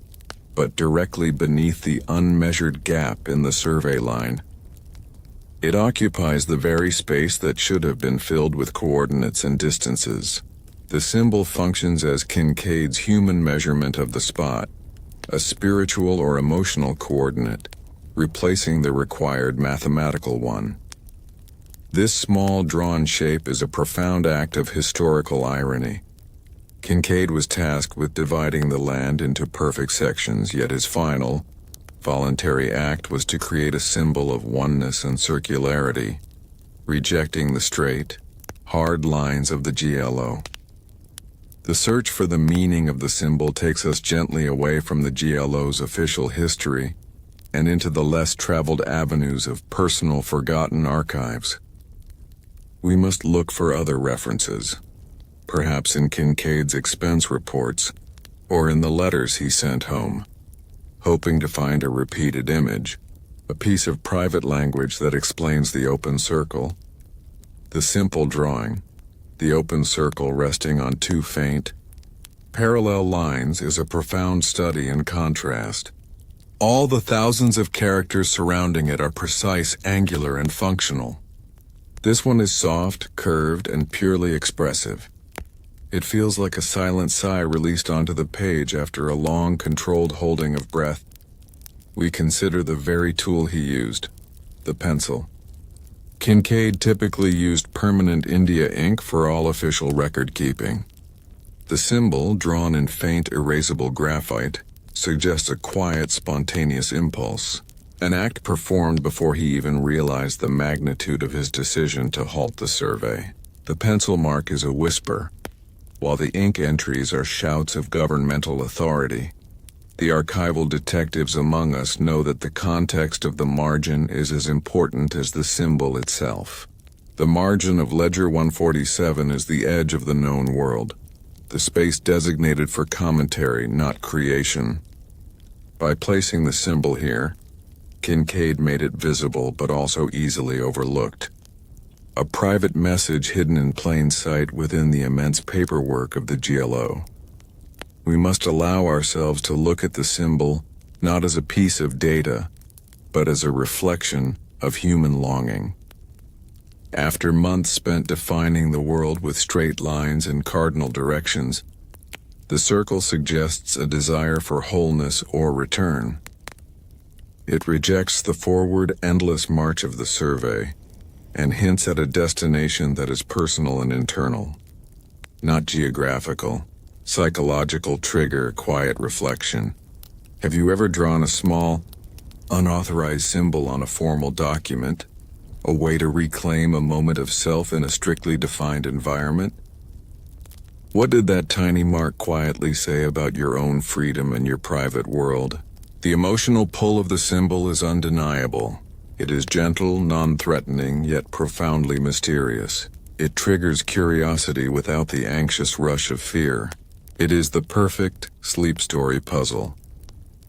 but directly beneath the unmeasured gap in the survey line. It occupies the very space that should have been filled with coordinates and distances. The symbol functions as Kincaid's human measurement of the spot, a spiritual or emotional coordinate, replacing the required mathematical one. This small drawn shape is a profound act of historical irony. Kincaid was tasked with dividing the land into perfect sections, yet his final, voluntary act was to create a symbol of oneness and circularity, rejecting the straight, hard lines of the GLO. The search for the meaning of the symbol takes us gently away from the GLO's official history and into the less traveled avenues of personal forgotten archives. We must look for other references, perhaps in Kincaid's expense reports or in the letters he sent home, hoping to find a repeated image, a piece of private language that explains the open circle, the simple drawing. The open circle resting on two faint, parallel lines is a profound study in contrast. All the thousands of characters surrounding it are precise, angular, and functional. This one is soft, curved, and purely expressive. It feels like a silent sigh released onto the page after a long, controlled holding of breath. We consider the very tool he used, the pencil. Kincaid typically used permanent India ink for all official record-keeping. The symbol, drawn in faint erasable graphite, suggests a quiet, spontaneous impulse, an act performed before he even realized the magnitude of his decision to halt the survey. The pencil mark is a whisper, while the ink entries are shouts of governmental authority. The archival detectives among us know that the context of the margin is as important as the symbol itself. The margin of Ledger 147 is the edge of the known world, the space designated for commentary, not creation. By placing the symbol here, Kincaid made it visible but also easily overlooked. A private message hidden in plain sight within the immense paperwork of the GLO. We must allow ourselves to look at the symbol not as a piece of data, but as a reflection of human longing. After months spent defining the world with straight lines and cardinal directions, the circle suggests a desire for wholeness or return. It rejects the forward, endless march of the survey and hints at a destination that is personal and internal, not geographical. Psychological trigger, quiet reflection. Have you ever drawn a small, unauthorized symbol on a formal document, a way to reclaim a moment of self in a strictly defined environment? What did that tiny mark quietly say about your own freedom and your private world? The emotional pull of the symbol is undeniable. It is gentle, non-threatening, yet profoundly mysterious. It triggers curiosity without the anxious rush of fear. It is the perfect sleep story puzzle,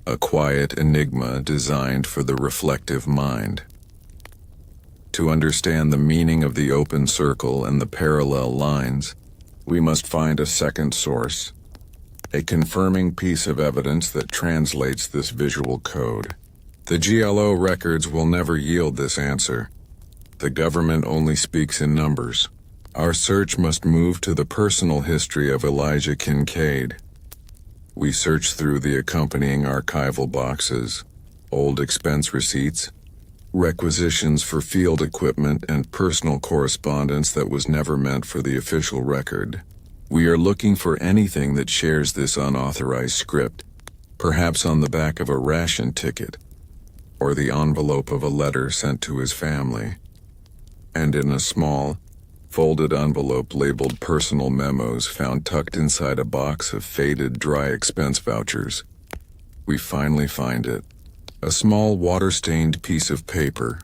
a quiet enigma designed for the reflective mind. To understand the meaning of the open circle and the parallel lines, we must find a second source, a confirming piece of evidence that translates this visual code. The GLO records will never yield this answer. The government only speaks in numbers. Our search must move to the personal history of Elijah Kincaid. We search through the accompanying archival boxes, old expense receipts, requisitions for field equipment, and personal correspondence that was never meant for the official record. We are looking for anything that shares this unauthorized script, perhaps on the back of a ration ticket, or the envelope of a letter sent to his family, and in a small, folded envelope labeled personal memos found tucked inside a box of faded, dry expense vouchers. We finally find it. A small water-stained piece of paper,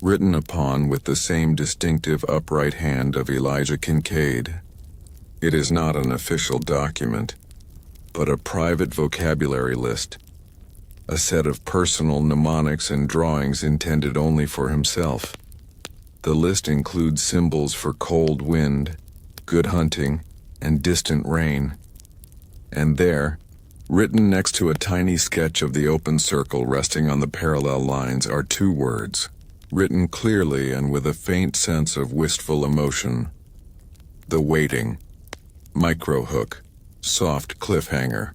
written upon with the same distinctive upright hand of Elijah Kincaid. It is not an official document. but a private vocabulary list, a set of personal mnemonics and drawings intended only for himself. The list includes symbols for cold wind, good hunting, and distant rain. And there, written next to a tiny sketch of the open circle resting on the parallel lines, are two words, written clearly and with a faint sense of wistful emotion. The waiting. Microhook. Soft cliffhanger.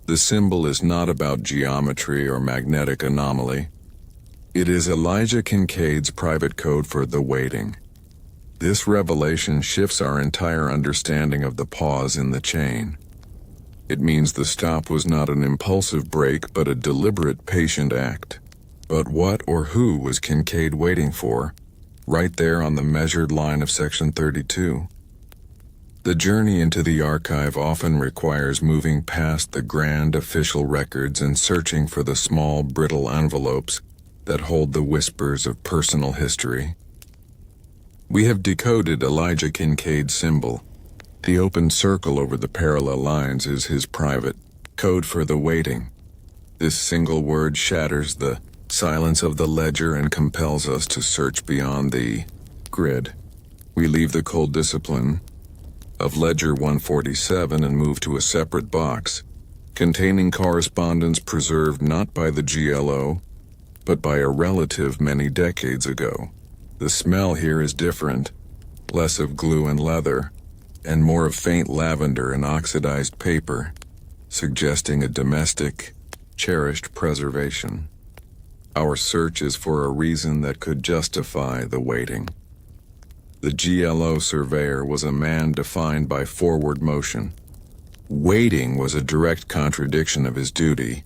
The symbol is not about geometry or magnetic anomaly. It is Elijah Kincaid's private code for the waiting. This revelation shifts our entire understanding of the pause in the chain. It means the stop was not an impulsive break, but a deliberate, patient act. But what or who was Kincaid waiting for, right there on the measured line of Section 32? The journey into the archive often requires moving past the grand official records and searching for the small, brittle envelopes that hold the whispers of personal history. We have decoded Elijah Kincaid's symbol. The open circle over the parallel lines is his private code for the waiting. This single word shatters the silence of the ledger and compels us to search beyond the grid. We leave the cold discipline of Ledger 147 and move to a separate box, containing correspondence preserved not by the GLO, but by a relative many decades ago. The smell here is different, less of glue and leather, and more of faint lavender and oxidized paper, suggesting a domestic, cherished preservation. Our search is for a reason that could justify the waiting. The GLO surveyor was a man defined by forward motion. Waiting was a direct contradiction of his duty.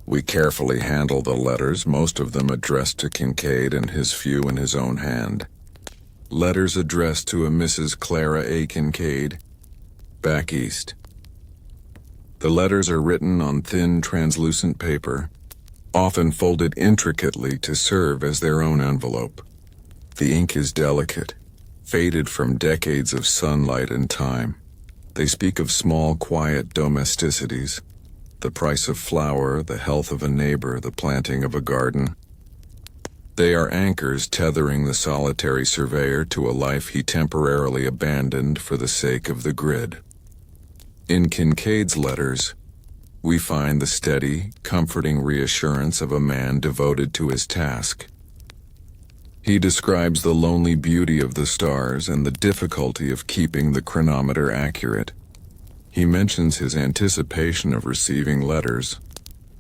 We carefully handle the letters, most of them addressed to Kincaid and his few in his own hand. Letters addressed to a Mrs. Clara A. Kincaid, back east. The letters are written on thin, translucent paper, often folded intricately to serve as their own envelope. The ink is delicate, faded from decades of sunlight and time. They speak of small, quiet domesticities, the price of flour, the health of a neighbor, the planting of a garden. They are anchors tethering the solitary surveyor to a life he temporarily abandoned for the sake of the grid. In Kincaid's letters, we find the steady, comforting reassurance of a man devoted to his task. He describes the lonely beauty of the stars and the difficulty of keeping the chronometer accurate. He mentions his anticipation of receiving letters,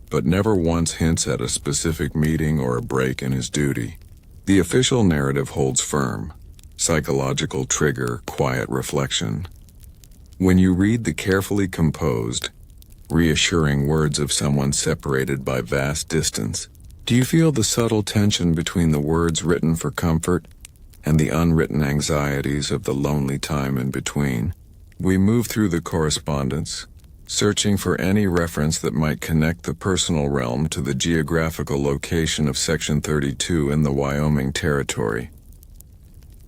but never once hints at a specific meeting or a break in his duty. The official narrative holds firm. Psychological trigger, quiet reflection. When you read the carefully composed, reassuring words of someone separated by vast distance, do you feel the subtle tension between the words written for comfort and the unwritten anxieties of the lonely time in between? We move through the correspondence, searching for any reference that might connect the personal realm to the geographical location of Section 32 in the Wyoming Territory.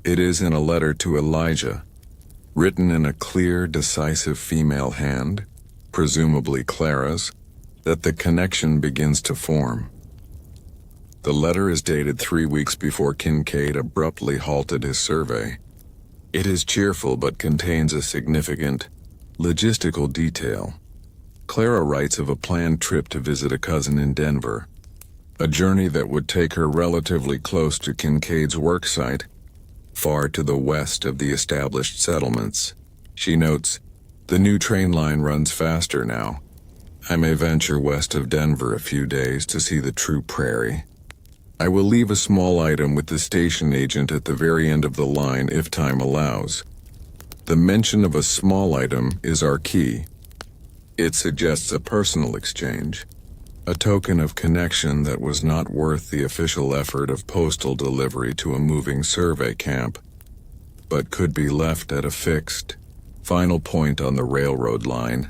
It is in a letter to Elijah, written in a clear, decisive female hand, presumably Clara's, that the connection begins to form. The letter is dated 3 weeks before Kincaid abruptly halted his survey. It is cheerful but contains a significant, logistical detail. Clara writes of a planned trip to visit a cousin in Denver, a journey that would take her relatively close to Kincaid's work site, far to the west of the established settlements. She notes, "The new train line runs faster now. I may venture west of Denver a few days to see the true prairie. I will leave a small item with the station agent at the very end of the line if time allows." The mention of a small item is our key. It suggests a personal exchange, a token of connection that was not worth the official effort of postal delivery to a moving survey camp, but could be left at a fixed, final point on the railroad line.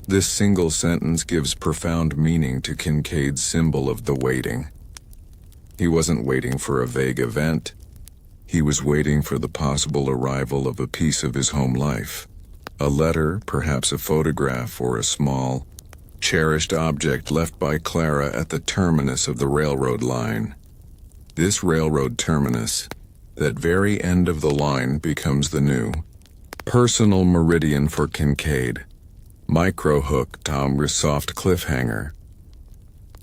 This single sentence gives profound meaning to Kincaid's symbol of the waiting. He wasn't waiting for a vague event. He was waiting for the possible arrival of a piece of his home life. A letter, perhaps a photograph, or a small, cherished object left by Clara at the terminus of the railroad line. This railroad terminus, that very end of the line, becomes the new personal meridian for Kincaid. Micro-hook, soft cliffhanger.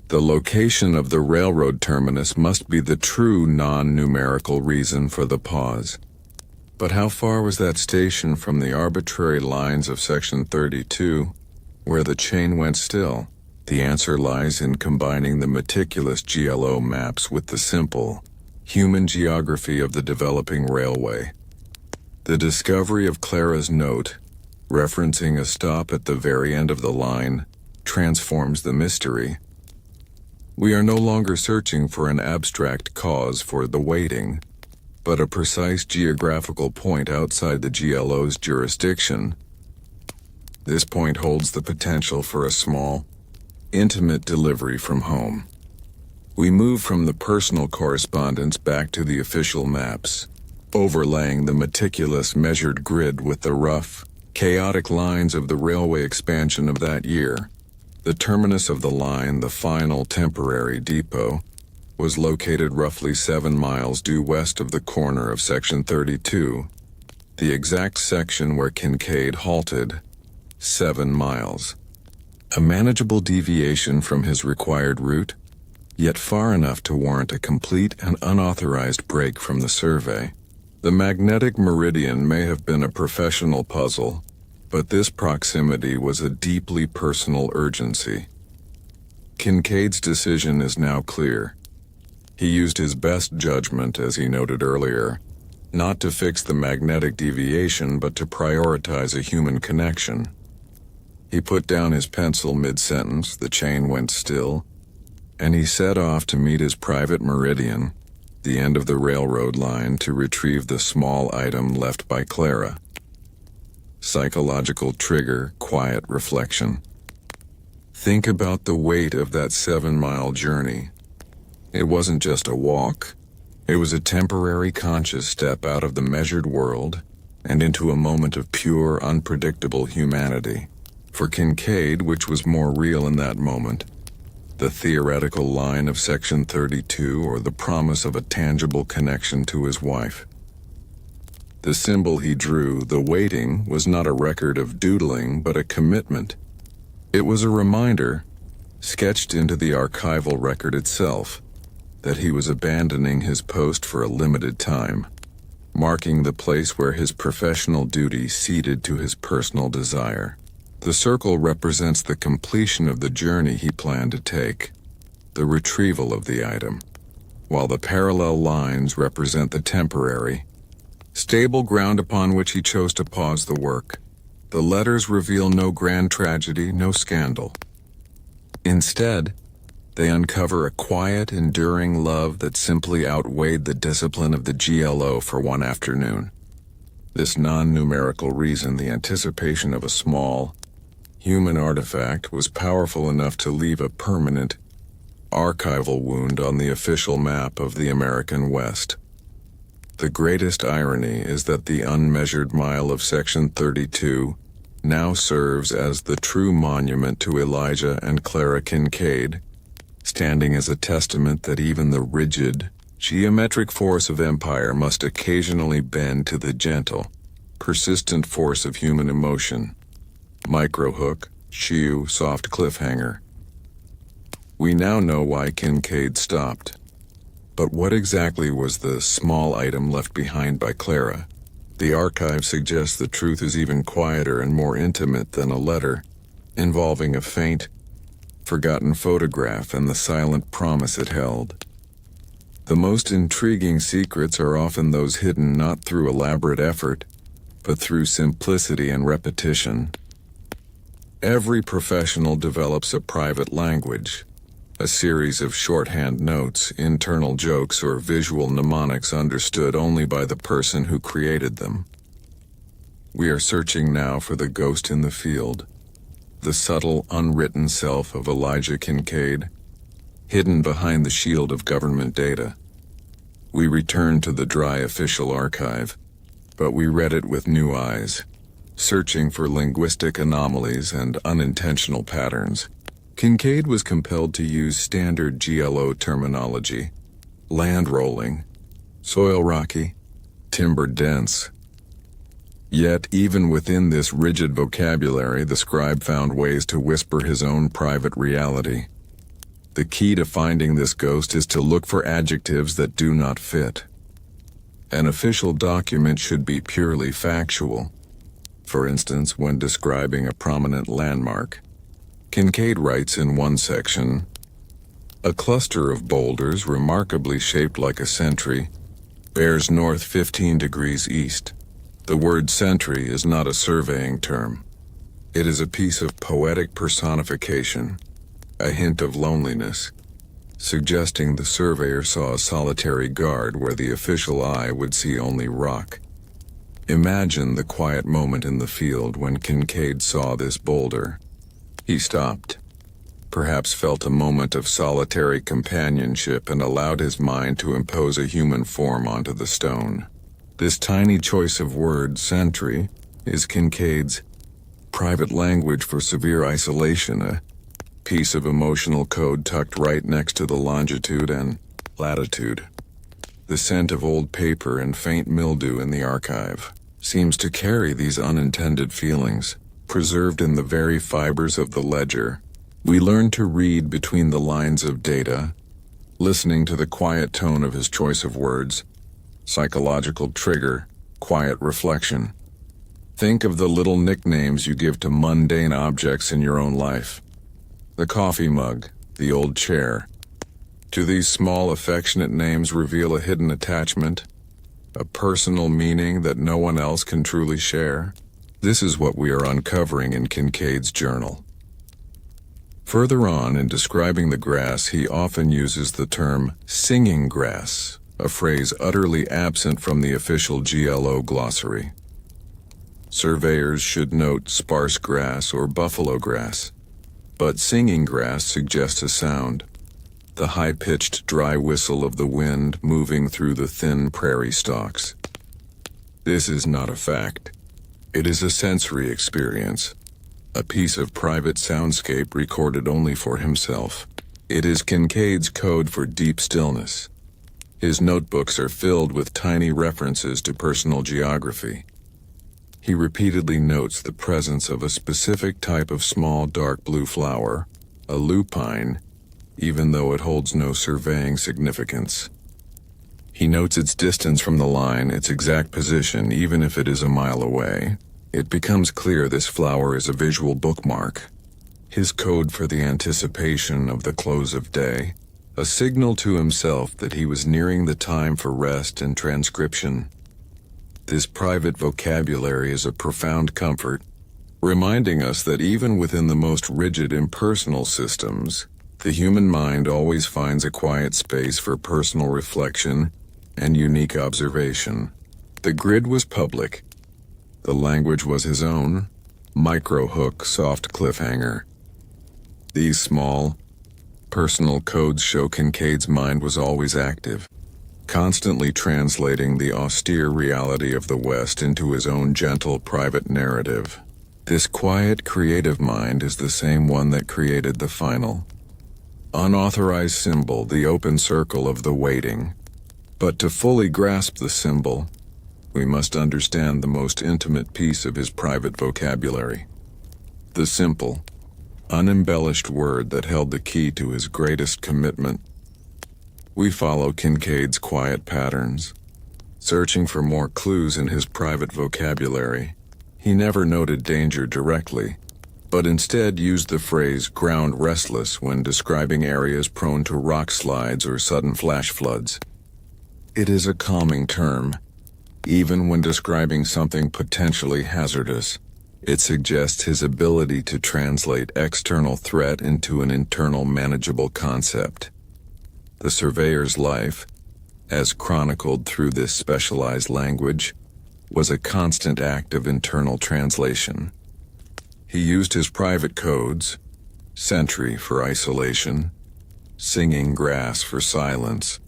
The location of the railroad terminus must be the true non-numerical reason for the pause. But how far was that station from the arbitrary lines of Section 32, where the chain went still? The answer lies in combining the meticulous GLO maps with the simple, human geography of the developing railway. The discovery of Clara's note, referencing a stop at the very end of the line, transforms the mystery. We are no longer searching for an abstract cause for the waiting, but a precise geographical point outside the GLO's jurisdiction. This point holds the potential for a small, intimate delivery from home. We move from the personal correspondence back to the official maps, overlaying the meticulous measured grid with the rough, chaotic lines of the railway expansion of that year. The terminus of the line, the final temporary depot, was located roughly 7 miles due west of the corner of Section 32, the exact section where Kincaid halted, 7 miles. A manageable deviation from his required route, yet far enough to warrant a complete and unauthorized break from the survey. The magnetic meridian may have been a professional puzzle, but this proximity was a deeply personal urgency. Kincaid's decision is now clear. He used his best judgment, as he noted earlier, not to fix the magnetic deviation but to prioritize a human connection. He put down his pencil mid-sentence, the chain went still, and he set off to meet his private meridian, the end of the railroad line, to retrieve the small item left by Clara. Psychological trigger, quiet reflection. Think about the weight of that 7-mile journey. It wasn't just a walk. It was a temporary conscious step out of the measured world and into a moment of pure, unpredictable humanity. For Kincaid, which was more real in that moment? The theoretical line of Section 32 or the promise of a tangible connection to his wife? The symbol he drew, the waiting, was not a record of doodling but a commitment. It was a reminder, sketched into the archival record itself, that he was abandoning his post for a limited time, marking the place where his professional duty ceded to his personal desire. The circle represents the completion of the journey he planned to take, the retrieval of the item, while the parallel lines represent the temporary, stable ground upon which he chose to pause the work. The letters reveal no grand tragedy, no scandal. Instead, they uncover a quiet, enduring love that simply outweighed the discipline of the GLO for one afternoon. This non-numerical reason, the anticipation of a small, human artifact, was powerful enough to leave a permanent, archival wound on the official map of the American West. The greatest irony is that the unmeasured mile of Section 32 now serves as the true monument to Elijah and Clara Kincaid, standing as a testament that even the rigid, geometric force of empire must occasionally bend to the gentle, persistent force of human emotion. Micro-hook, soft cliffhanger. We now know why Kincaid stopped. But what exactly was the small item left behind by Clara? The archive suggests the truth is even quieter and more intimate than a letter, involving a faint, forgotten photograph and the silent promise it held. The most intriguing secrets are often those hidden not through elaborate effort, but through simplicity and repetition. Every professional develops a private language, a series of shorthand notes, internal jokes, or visual mnemonics understood only by the person who created them. We are searching now for the ghost in the field, the subtle, unwritten self of Elijah Kincaid, hidden behind the shield of government data. We return to the dry official archive, but we read it with new eyes. Searching for linguistic anomalies and unintentional patterns, Kincaid was compelled to use standard GLO terminology: land rolling, soil rocky, timber dense. Yet, even within this rigid vocabulary, the scribe found ways to whisper his own private reality. The key to finding this ghost is to look for adjectives that do not fit. An official document should be purely factual. For instance, when describing a prominent landmark, Kincaid writes in one section, "A cluster of boulders remarkably shaped like a sentry bears north 15 degrees east." The word sentry is not a surveying term. It is a piece of poetic personification, a hint of loneliness, suggesting the surveyor saw a solitary guard where the official eye would see only rock. Imagine the quiet moment in the field when Kincaid saw this boulder. He stopped, perhaps felt a moment of solitary companionship, and allowed his mind to impose a human form onto the stone. This tiny choice of word, sentry, is Kincaid's private language for severe isolation, a piece of emotional code tucked right next to the longitude and latitude. The scent of old paper and faint mildew in the archive seems to carry these unintended feelings, preserved in the very fibers of the ledger. We learn to read between the lines of data, listening to the quiet tone of his choice of words. Psychological trigger, quiet reflection. Think of the little nicknames you give to mundane objects in your own life. The coffee mug, the old chair. Do these small affectionate names reveal a hidden attachment, a personal meaning that no one else can truly share? This is what we are uncovering in Kincaid's journal. Further on, in describing the grass, he often uses the term singing grass, a phrase utterly absent from the official GLO glossary. Surveyors should note sparse grass or buffalo grass, but singing grass suggests a sound, the high-pitched dry whistle of the wind moving through the thin prairie stalks. This is not a fact. It is a sensory experience, a piece of private soundscape recorded only for himself. It is Kincaid's code for deep stillness. His notebooks are filled with tiny references to personal geography. He repeatedly notes the presence of a specific type of small dark blue flower, a lupine, even though it holds no surveying significance. He notes its distance from the line, its exact position, even if it is a mile away. It becomes clear this flower is a visual bookmark, his code for the anticipation of the close of day, a signal to himself that he was nearing the time for rest and transcription. This private vocabulary is a profound comfort, reminding us that even within the most rigid impersonal systems, the human mind always finds a quiet space for personal reflection and unique observation. The grid was public. The language was his own, micro-hook, soft cliffhanger. These small, personal codes show Kincaid's mind was always active, constantly translating the austere reality of the West into his own gentle, private narrative. This quiet, creative mind is the same one that created the final, unauthorized symbol, the open circle of the waiting. But to fully grasp the symbol, we must understand the most intimate piece of his private vocabulary, the simple, unembellished word that held the key to his greatest commitment. We follow Kincaid's quiet patterns, searching for more clues in his private vocabulary. He never noted danger directly, but instead used the phrase ground restless when describing areas prone to rock slides or sudden flash floods. It is a calming term. Even when describing something potentially hazardous, it suggests his ability to translate external threat into an internal manageable concept. The surveyor's life, as chronicled through this specialized language, was a constant act of internal translation. He used his private codes, sentry for isolation, singing grass for silence,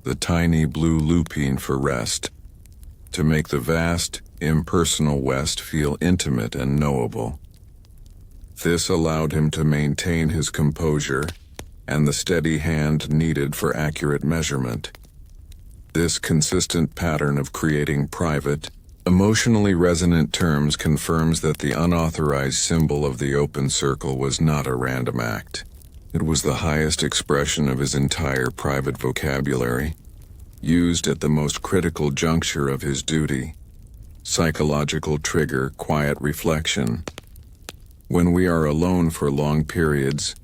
the tiny blue lupine for rest, to make the vast, impersonal West feel intimate and knowable. This allowed him to maintain his composure and the steady hand needed for accurate measurement. This consistent pattern of creating private, emotionally resonant terms confirms that the unauthorized symbol of the open circle was not a random act. It was the highest expression of his entire private vocabulary, used at the most critical juncture of his duty. Psychological trigger, quiet reflection. When we are alone for long periods,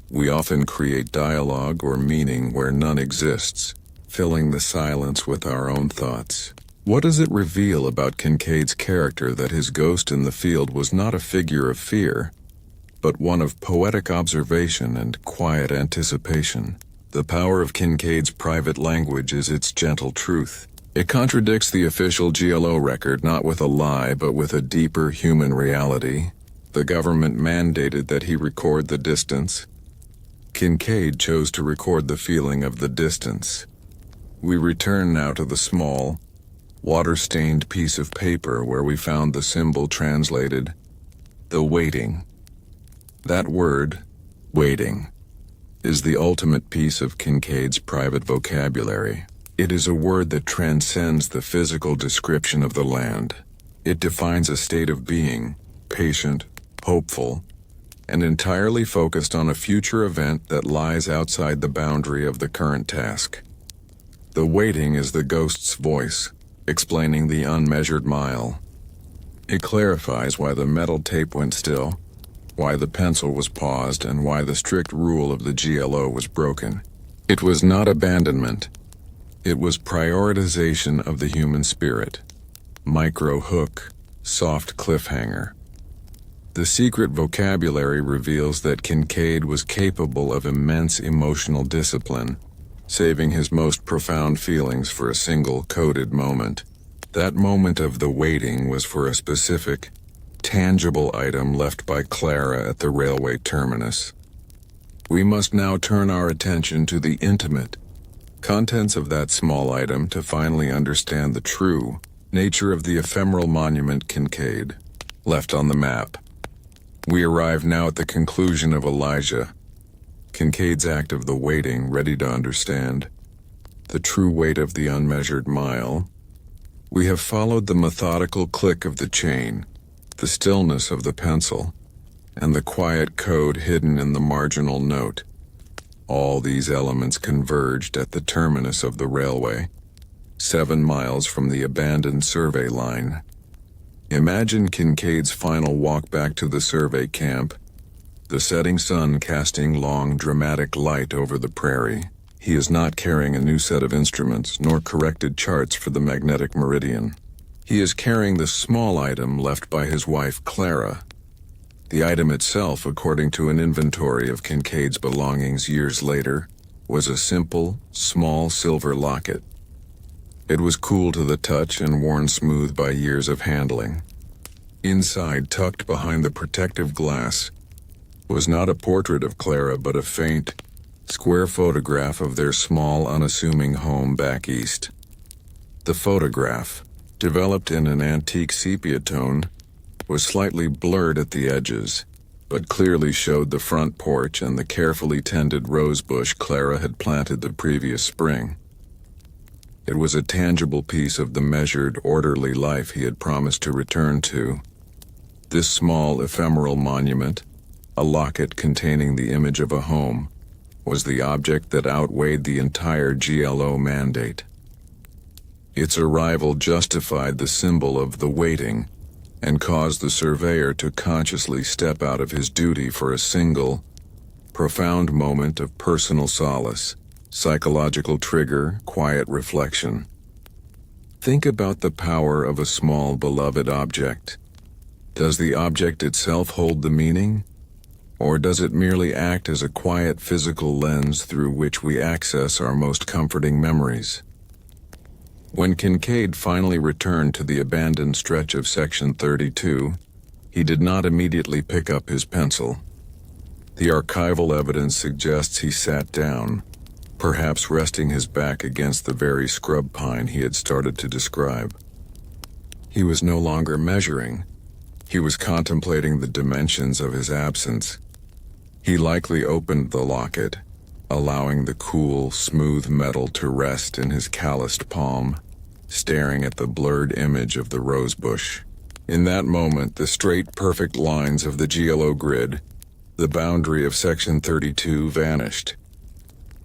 we often create dialogue or meaning where none exists, filling the silence with our own thoughts. What does it reveal about Kincaid's character that his ghost in the field was not a figure of fear, but one of poetic observation and quiet anticipation? The power of Kincaid's private language is its gentle truth. It contradicts the official GLO record not with a lie but with a deeper human reality. The government mandated that he record the distance. Kincaid chose to record the feeling of the distance. We return now to the small, water-stained piece of paper where we found the symbol translated, the waiting. That word, waiting, is the ultimate piece of Kincaid's private vocabulary. It is a word that transcends the physical description of the land. It defines a state of being, patient, hopeful, and entirely focused on a future event that lies outside the boundary of the current task. The waiting is the ghost's voice, explaining the unmeasured mile. It clarifies why the metal tape went still, why the pencil was paused, and why the strict rule of the GLO was broken. It was not abandonment. It was prioritization of the human spirit. Micro hook, soft cliffhanger. The secret vocabulary reveals that Kincaid was capable of immense emotional discipline, saving his most profound feelings for a single coded moment. That moment of the waiting was for a specific, tangible item left by Clara at the railway terminus. We must now turn our attention to the intimate contents of that small item to finally understand the true nature of the ephemeral monument Kincaid left on the map. We arrive now at the conclusion of Elijah Kincaid's act of the waiting, ready to understand the true weight of the unmeasured mile. We have followed the methodical click of the chain, the stillness of the pencil, and the quiet code hidden in the marginal note. All these elements converged at the terminus of the railway, 7 miles from the abandoned survey line. Imagine Kincaid's final walk back to the survey camp, the setting sun casting long, dramatic light over the prairie. He is not carrying a new set of instruments, nor corrected charts for the magnetic meridian. He is carrying the small item left by his wife, Clara. The item itself, according to an inventory of Kincaid's belongings years later, was a simple, small silver locket. It was cool to the touch and worn smooth by years of handling. Inside, tucked behind the protective glass, was not a portrait of Clara but a faint, square photograph of their small, unassuming home back east. The photograph, developed in an antique sepia tone, was slightly blurred at the edges, but clearly showed the front porch and the carefully tended rose bush Clara had planted the previous spring. It was a tangible piece of the measured, orderly life he had promised to return to. This small, ephemeral monument, a locket containing the image of a home, was the object that outweighed the entire GLO mandate. Its arrival justified the symbol of the waiting and caused the surveyor to consciously step out of his duty for a single, profound moment of personal solace, psychological trigger, quiet reflection. Think about the power of a small, beloved object. Does the object itself hold the meaning? Or does it merely act as a quiet physical lens through which we access our most comforting memories? When Kincaid finally returned to the abandoned stretch of Section 32, he did not immediately pick up his pencil. The archival evidence suggests he sat down, perhaps resting his back against the very scrub pine he had started to describe. He was no longer measuring. He was contemplating the dimensions of his absence. He likely opened the locket, allowing the cool, smooth metal to rest in his calloused palm, staring at the blurred image of the rosebush. In that moment, the straight, perfect lines of the GLO grid, the boundary of Section 32, vanished.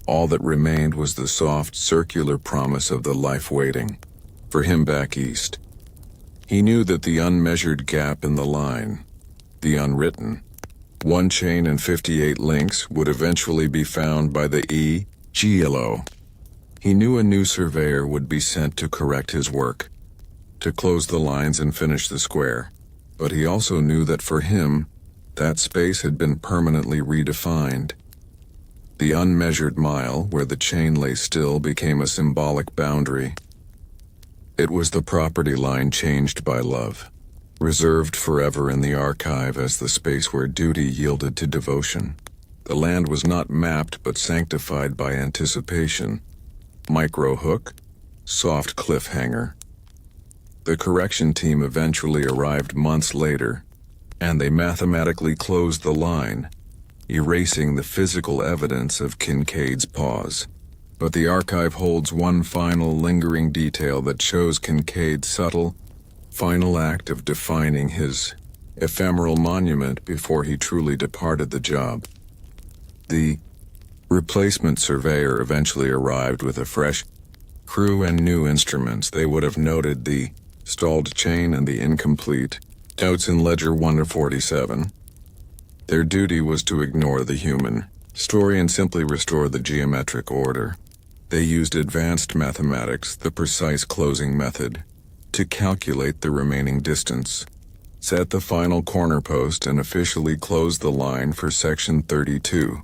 All that remained was the soft, circular promise of the life waiting for him back east. He knew that the unmeasured gap in the line, the unwritten, 1 chain and 58 links, would eventually be found by the GLO. He knew a new surveyor would be sent to correct his work, to close the lines and finish the square. But he also knew that for him, that space had been permanently redefined. The unmeasured mile, where the chain lay still, became a symbolic boundary. It was the property line changed by love, reserved forever in the archive as the space where duty yielded to devotion. The land was not mapped but sanctified by anticipation. Micro hook, soft cliffhanger. The correction team eventually arrived months later, and they mathematically closed the line, erasing the physical evidence of Kincaid's pause. But the archive holds one final lingering detail that shows Kincaid's subtle, final act of defining his ephemeral monument before he truly departed the job. The replacement surveyor eventually arrived with a fresh crew and new instruments. They would have noted the stalled chain and the incomplete notes in Ledger 1-47. Their duty was to ignore the human story and simply restore the geometric order. They used advanced mathematics, the precise closing method, to calculate the remaining distance, set the final corner post, and officially close the line for Section 32.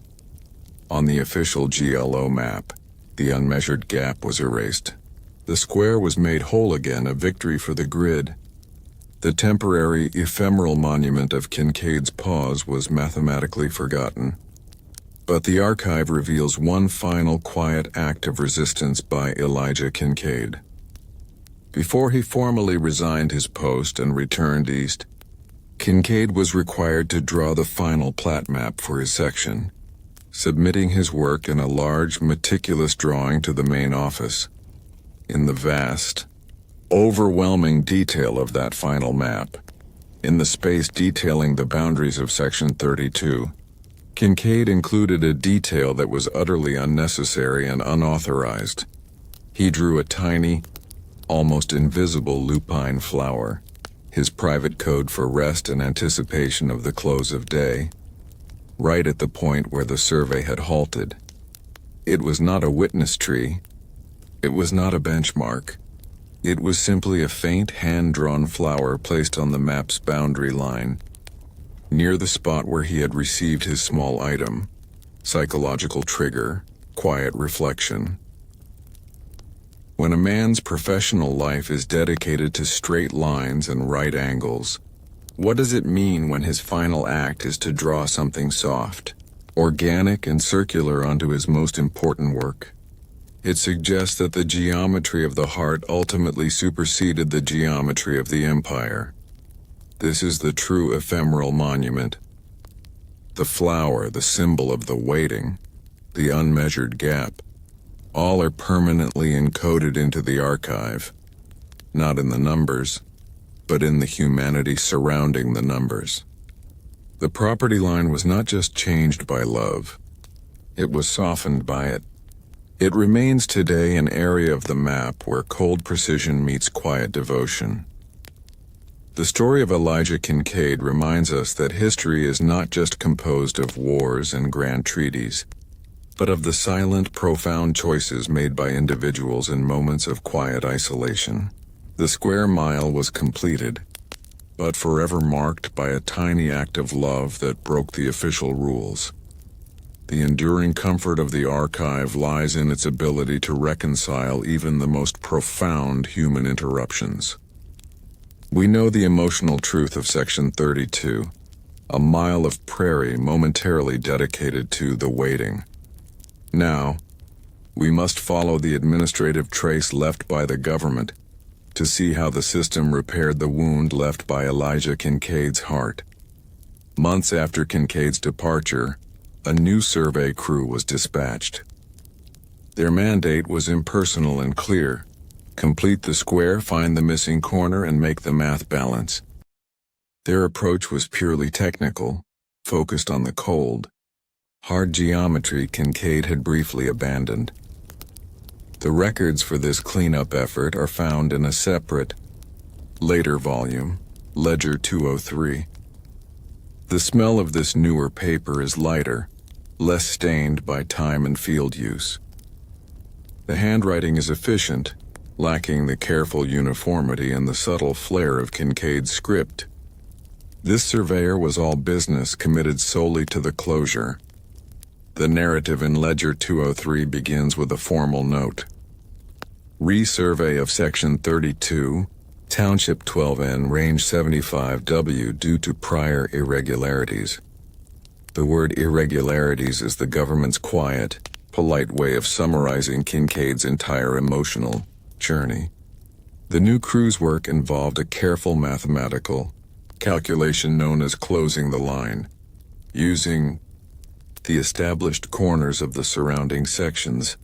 On the official GLO map, the unmeasured gap was erased. The square was made whole again, a victory for the grid. The temporary, ephemeral monument of Kincaid's pause was mathematically forgotten. But the archive reveals one final quiet act of resistance by Elijah Kincaid. Before he formally resigned his post and returned east, Kincaid was required to draw the final plat map for his section, submitting his work in a large, meticulous drawing to the main office. In the vast, overwhelming detail of that final map, in the space detailing the boundaries of Section 32, Kincaid included a detail that was utterly unnecessary and unauthorized. He drew a tiny, almost invisible lupine flower, his private code for rest and anticipation of the close of day, right at the point where the survey had halted. It was not a witness tree. It was not a benchmark. It was simply a faint hand-drawn flower placed on the map's boundary line, near the spot where he had received his small item, psychological trigger, quiet reflection. When a man's professional life is dedicated to straight lines and right angles, what does it mean when his final act is to draw something soft, organic and circular onto his most important work? It suggests that the geometry of the heart ultimately superseded the geometry of the empire. This is the true ephemeral monument. The flower, the symbol of the waiting, the unmeasured gap, all are permanently encoded into the archive, not in the numbers, but in the humanity surrounding the numbers. The property line was not just changed by love, it was softened by it. It remains today an area of the map where cold precision meets quiet devotion. The story of Elijah Kincaid reminds us that history is not just composed of wars and grand treaties, but of the silent, profound choices made by individuals in moments of quiet isolation. The square mile was completed, but forever marked by a tiny act of love that broke the official rules. The enduring comfort of the archive lies in its ability to reconcile even the most profound human interruptions. We know the emotional truth of Section 32, a mile of prairie momentarily dedicated to the waiting. Now, we must follow the administrative trace left by the government, to see how the system repaired the wound left by Elijah Kincaid's heart. Months after Kincaid's departure, a new survey crew was dispatched. Their mandate was impersonal and clear: complete the square, find the missing corner, and make the math balance. Their approach was purely technical, focused on the cold, hard geometry Kincaid had briefly abandoned. The records for this cleanup effort are found in a separate, later volume, Ledger 203. The smell of this newer paper is lighter, less stained by time and field use. The handwriting is efficient, lacking the careful uniformity and the subtle flair of Kincaid's script. This surveyor was all business, committed solely to the closure. The narrative in Ledger 203 begins with a formal note. Resurvey of Section 32, Township 12N, Range 75W due to prior irregularities. The word irregularities is the government's quiet, polite way of summarizing Kincaid's entire emotional journey. The new crew's work involved a careful mathematical calculation known as closing the line, using the established corners of the surrounding sections.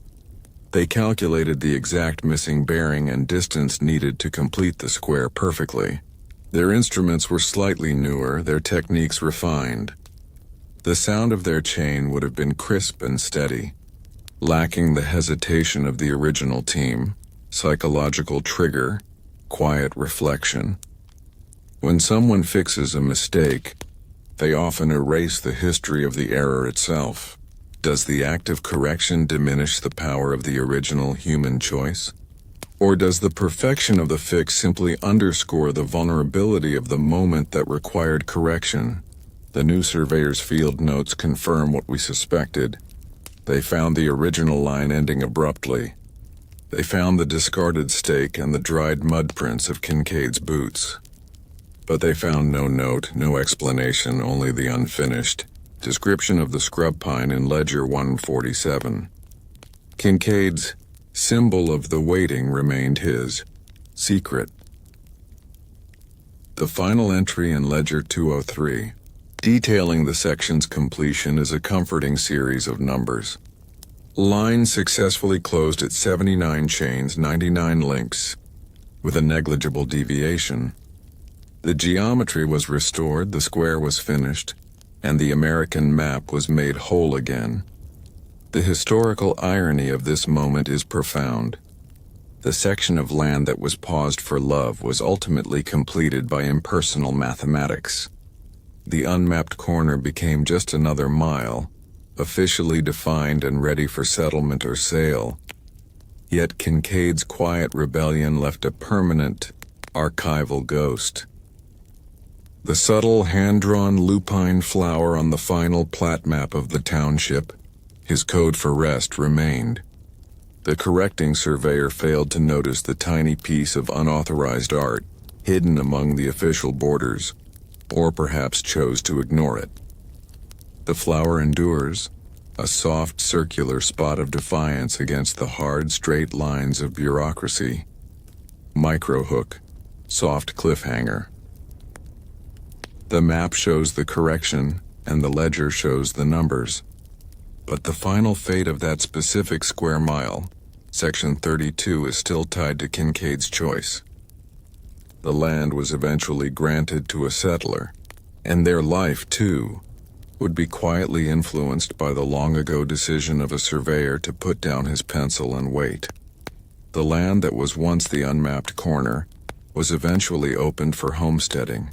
They calculated the exact missing bearing and distance needed to complete the square perfectly. Their instruments were slightly newer, their techniques refined. The sound of their chain would have been crisp and steady, lacking the hesitation of the original team, psychological trigger, quiet reflection. When someone fixes a mistake, they often erase the history of the error itself. Does the act of correction diminish the power of the original human choice? Or does the perfection of the fix simply underscore the vulnerability of the moment that required correction? The new surveyor's field notes confirm what we suspected. They found the original line ending abruptly. They found the discarded stake and the dried mud prints of Kincaid's boots. But they found no note, no explanation, only the unfinished description of the scrub pine in Ledger 147. Kincaid's symbol of the waiting remained his secret. The final entry in Ledger 203, detailing the section's completion, is a comforting series of numbers. Line successfully closed at 79 chains, 99 links, with a negligible deviation. The geometry was restored, the square was finished, and the American map was made whole again. The historical irony of this moment is profound. The section of land that was paused for love was ultimately completed by impersonal mathematics. The unmapped corner became just another mile, officially defined and ready for settlement or sale. Yet Kincaid's quiet rebellion left a permanent, archival ghost. The subtle hand-drawn lupine flower on the final plat map of the township, his code for rest, remained. The correcting surveyor failed to notice the tiny piece of unauthorized art hidden among the official borders, or perhaps chose to ignore it. The flower endures, a soft circular spot of defiance against the hard, straight lines of bureaucracy. Microhook, soft cliffhanger. The map shows the correction, and the ledger shows the numbers. But the final fate of that specific square mile, Section 32, is still tied to Kincaid's choice. The land was eventually granted to a settler, and their life, too, would be quietly influenced by the long-ago decision of a surveyor to put down his pencil and wait. The land that was once the unmapped corner was eventually opened for homesteading.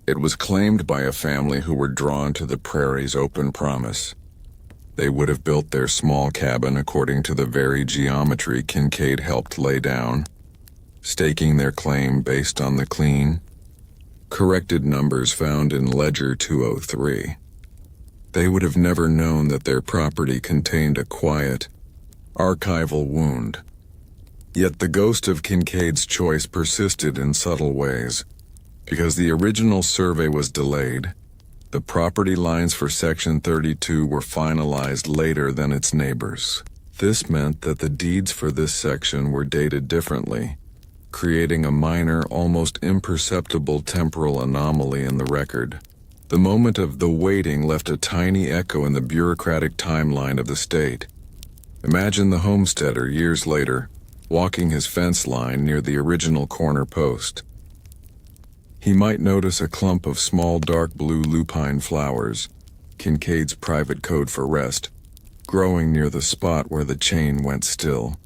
It was claimed by a family who were drawn to the prairie's open promise. They would have built their small cabin according to the very geometry Kincaid helped lay down, staking their claim based on the clean, corrected numbers found in Ledger 203. They would have never known that their property contained a quiet, archival wound. Yet the ghost of Kincaid's choice persisted in subtle ways. Because the original survey was delayed, the property lines for Section 32 were finalized later than its neighbors. This meant that the deeds for this section were dated differently. creating a minor, almost imperceptible temporal anomaly in the record. The moment of the waiting left a tiny echo in the bureaucratic timeline of the state. Imagine the homesteader years later, walking his fence line near the original corner post. He might notice a clump of small dark blue lupine flowers, Kincaid's private code for rest, growing near the spot where the chain went still.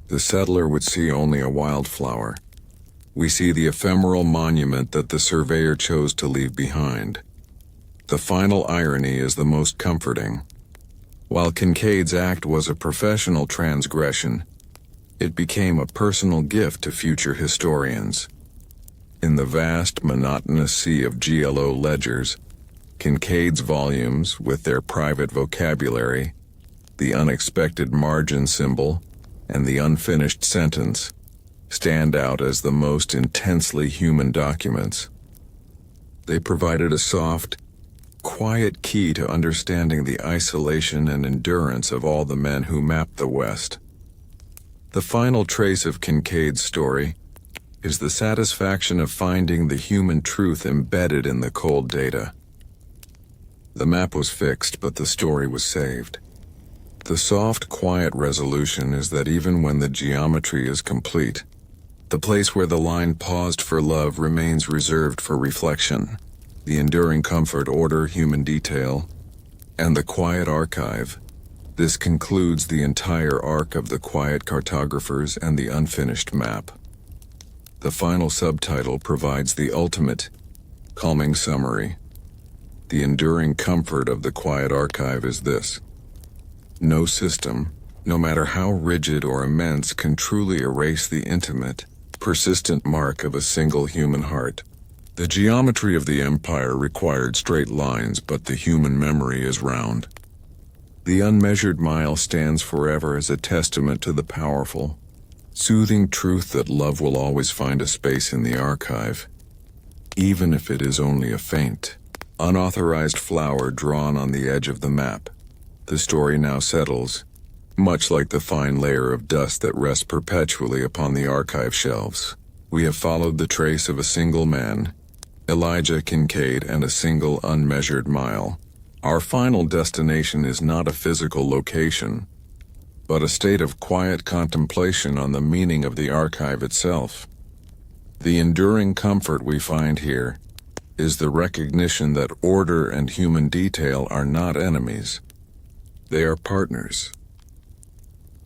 The settler would see only a wildflower. We see the ephemeral monument that the surveyor chose to leave behind. The final irony is the most comforting. While Kincaid's act was a professional transgression, it became a personal gift to future historians. In the vast, monotonous sea of GLO ledgers, Kincaid's volumes, with their private vocabulary, the unexpected margin symbol, and the unfinished sentence, stand out as the most intensely human documents. They provided a soft, quiet key to understanding the isolation and endurance of all the men who mapped the West. The final trace of Kincaid's story is the satisfaction of finding the human truth embedded in the cold data. The map was fixed, but the story was saved. The soft, quiet resolution is that even when the geometry is complete, the place where the line paused for love remains reserved for reflection. The enduring comfort, order, human detail, and the quiet archive. This concludes the entire arc of the quiet cartographers and the unfinished map. The final subtitle provides the ultimate, calming summary. The enduring comfort of the quiet archive is this: no system, no matter how rigid or immense, can truly erase the intimate, persistent mark of a single human heart. The geometry of the empire required straight lines, but the human memory is round. The unmeasured mile stands forever as a testament to the powerful, soothing truth that love will always find a space in the archive, even if it is only a faint, unauthorized flower drawn on the edge of the map. The story now settles, much like the fine layer of dust that rests perpetually upon the archive shelves. We have followed the trace of a single man, Elijah Kincaid, and a single unmeasured mile. Our final destination is not a physical location, but a state of quiet contemplation on the meaning of the archive itself. The enduring comfort we find here is the recognition that order and human detail are not enemies. They are partners.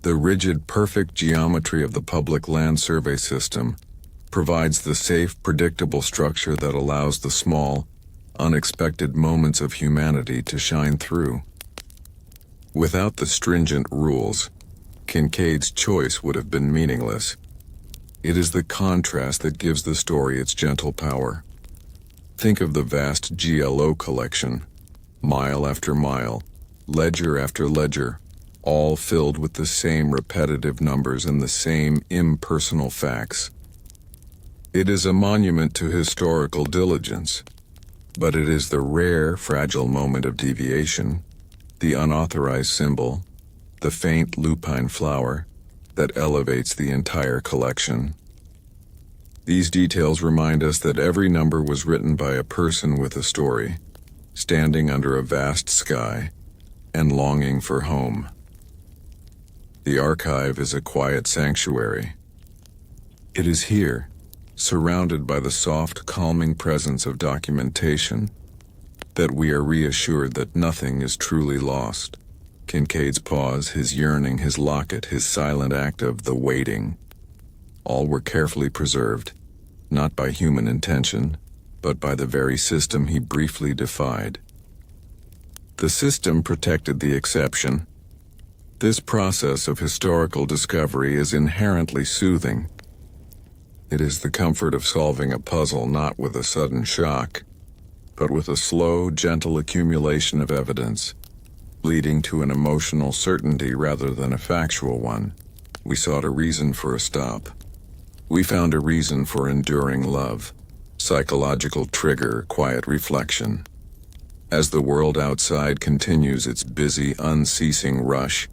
The rigid, perfect geometry of the public land survey system provides the safe, predictable structure that allows the small, unexpected moments of humanity to shine through. Without the stringent rules, Kincaid's choice would have been meaningless. It is the contrast that gives the story its gentle power. Think of the vast GLO collection, mile after mile, ledger after ledger, all filled with the same repetitive numbers and the same impersonal facts. It is a monument to historical diligence, but it is the rare, fragile moment of deviation, the unauthorized symbol, the faint lupine flower, that elevates the entire collection. These details remind us that every number was written by a person with a story, standing under a vast sky and longing for home. The archive is a quiet sanctuary. It is here, surrounded by the soft, calming presence of documentation, that we are reassured that nothing is truly lost. Kincaid's pause, his yearning, his locket, his silent act of the waiting, all were carefully preserved, not by human intention, but by the very system he briefly defied. The system protected the exception. This process of historical discovery is inherently soothing. It is the comfort of solving a puzzle not with a sudden shock, but with a slow, gentle accumulation of evidence, leading to an emotional certainty rather than a factual one. We sought a reason for a stop. We found a reason for enduring love, psychological trigger, quiet reflection. As the world outside continues its busy, unceasing rush,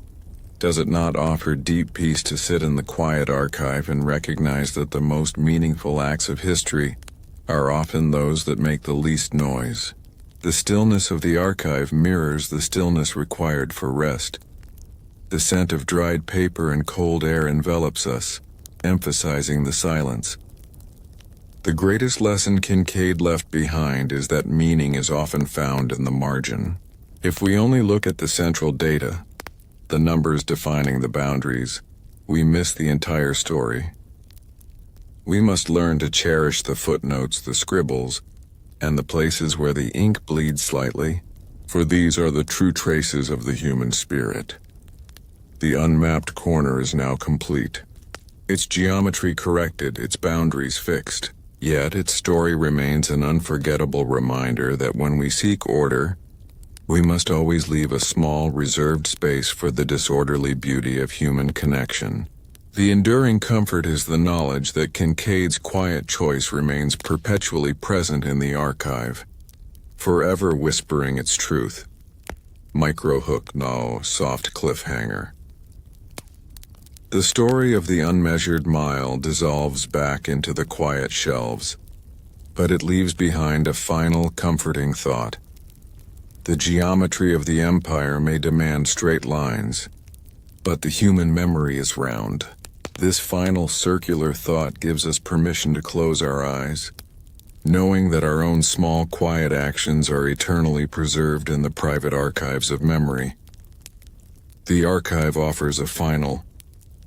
Does it not offer deep peace to sit in the quiet archive and recognize that the most meaningful acts of history are often those that make the least noise? The stillness of the archive mirrors the stillness required for rest. The scent of dried paper and cold air envelops us, emphasizing the silence. The greatest lesson Kincaid left behind is that meaning is often found in the margin. If we only look at the central data, the numbers defining the boundaries, we miss the entire story. We must learn to cherish the footnotes, the scribbles, and the places where the ink bleeds slightly, for these are the true traces of the human spirit. The unmapped corner is now complete. Its geometry corrected, its boundaries fixed. Yet its story remains an unforgettable reminder that when we seek order, we must always leave a small, reserved space for the disorderly beauty of human connection. The enduring comfort is the knowledge that Kincaid's quiet choice remains perpetually present in the archive, forever whispering its truth. Micro-hook, no soft cliffhanger. The story of the unmeasured mile dissolves back into the quiet shelves, but it leaves behind a final, comforting thought. The geometry of the empire may demand straight lines, but the human memory is round. This final circular thought gives us permission to close our eyes, knowing that our own small, quiet actions are eternally preserved in the private archives of memory. The archive offers a final,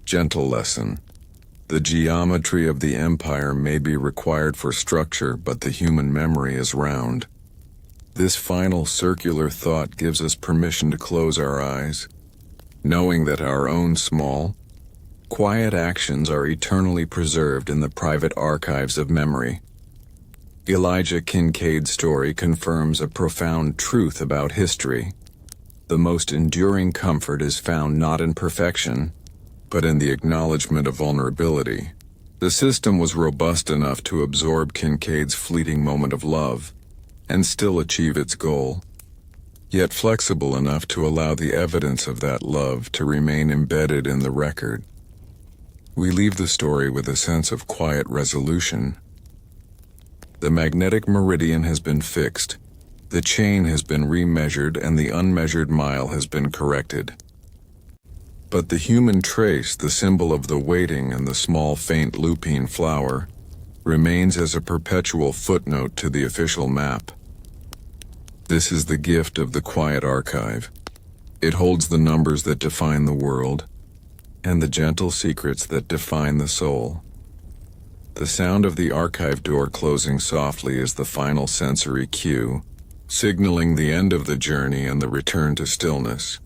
gentle lesson. The geometry of the empire may be required for structure, but the human memory is round. This final circular thought gives us permission to close our eyes, knowing that our own small, quiet actions are eternally preserved in the private archives of memory. Elijah Kincaid's story confirms a profound truth about history. The most enduring comfort is found not in perfection, but in the acknowledgement of vulnerability. The system was robust enough to absorb Kincaid's fleeting moment of love and still achieve its goal, yet flexible enough to allow the evidence of that love to remain embedded in the record. We leave the story with a sense of quiet resolution. The magnetic meridian has been fixed, the chain has been remeasured, and the unmeasured mile has been corrected. But the human trace, the symbol of the waiting and the small faint lupine flower, remains as a perpetual footnote to the official map. This is the gift of the quiet archive. It holds the numbers that define the world, and the gentle secrets that define the soul. The sound of the archive door closing softly is the final sensory cue, signaling the end of the journey and the return to stillness.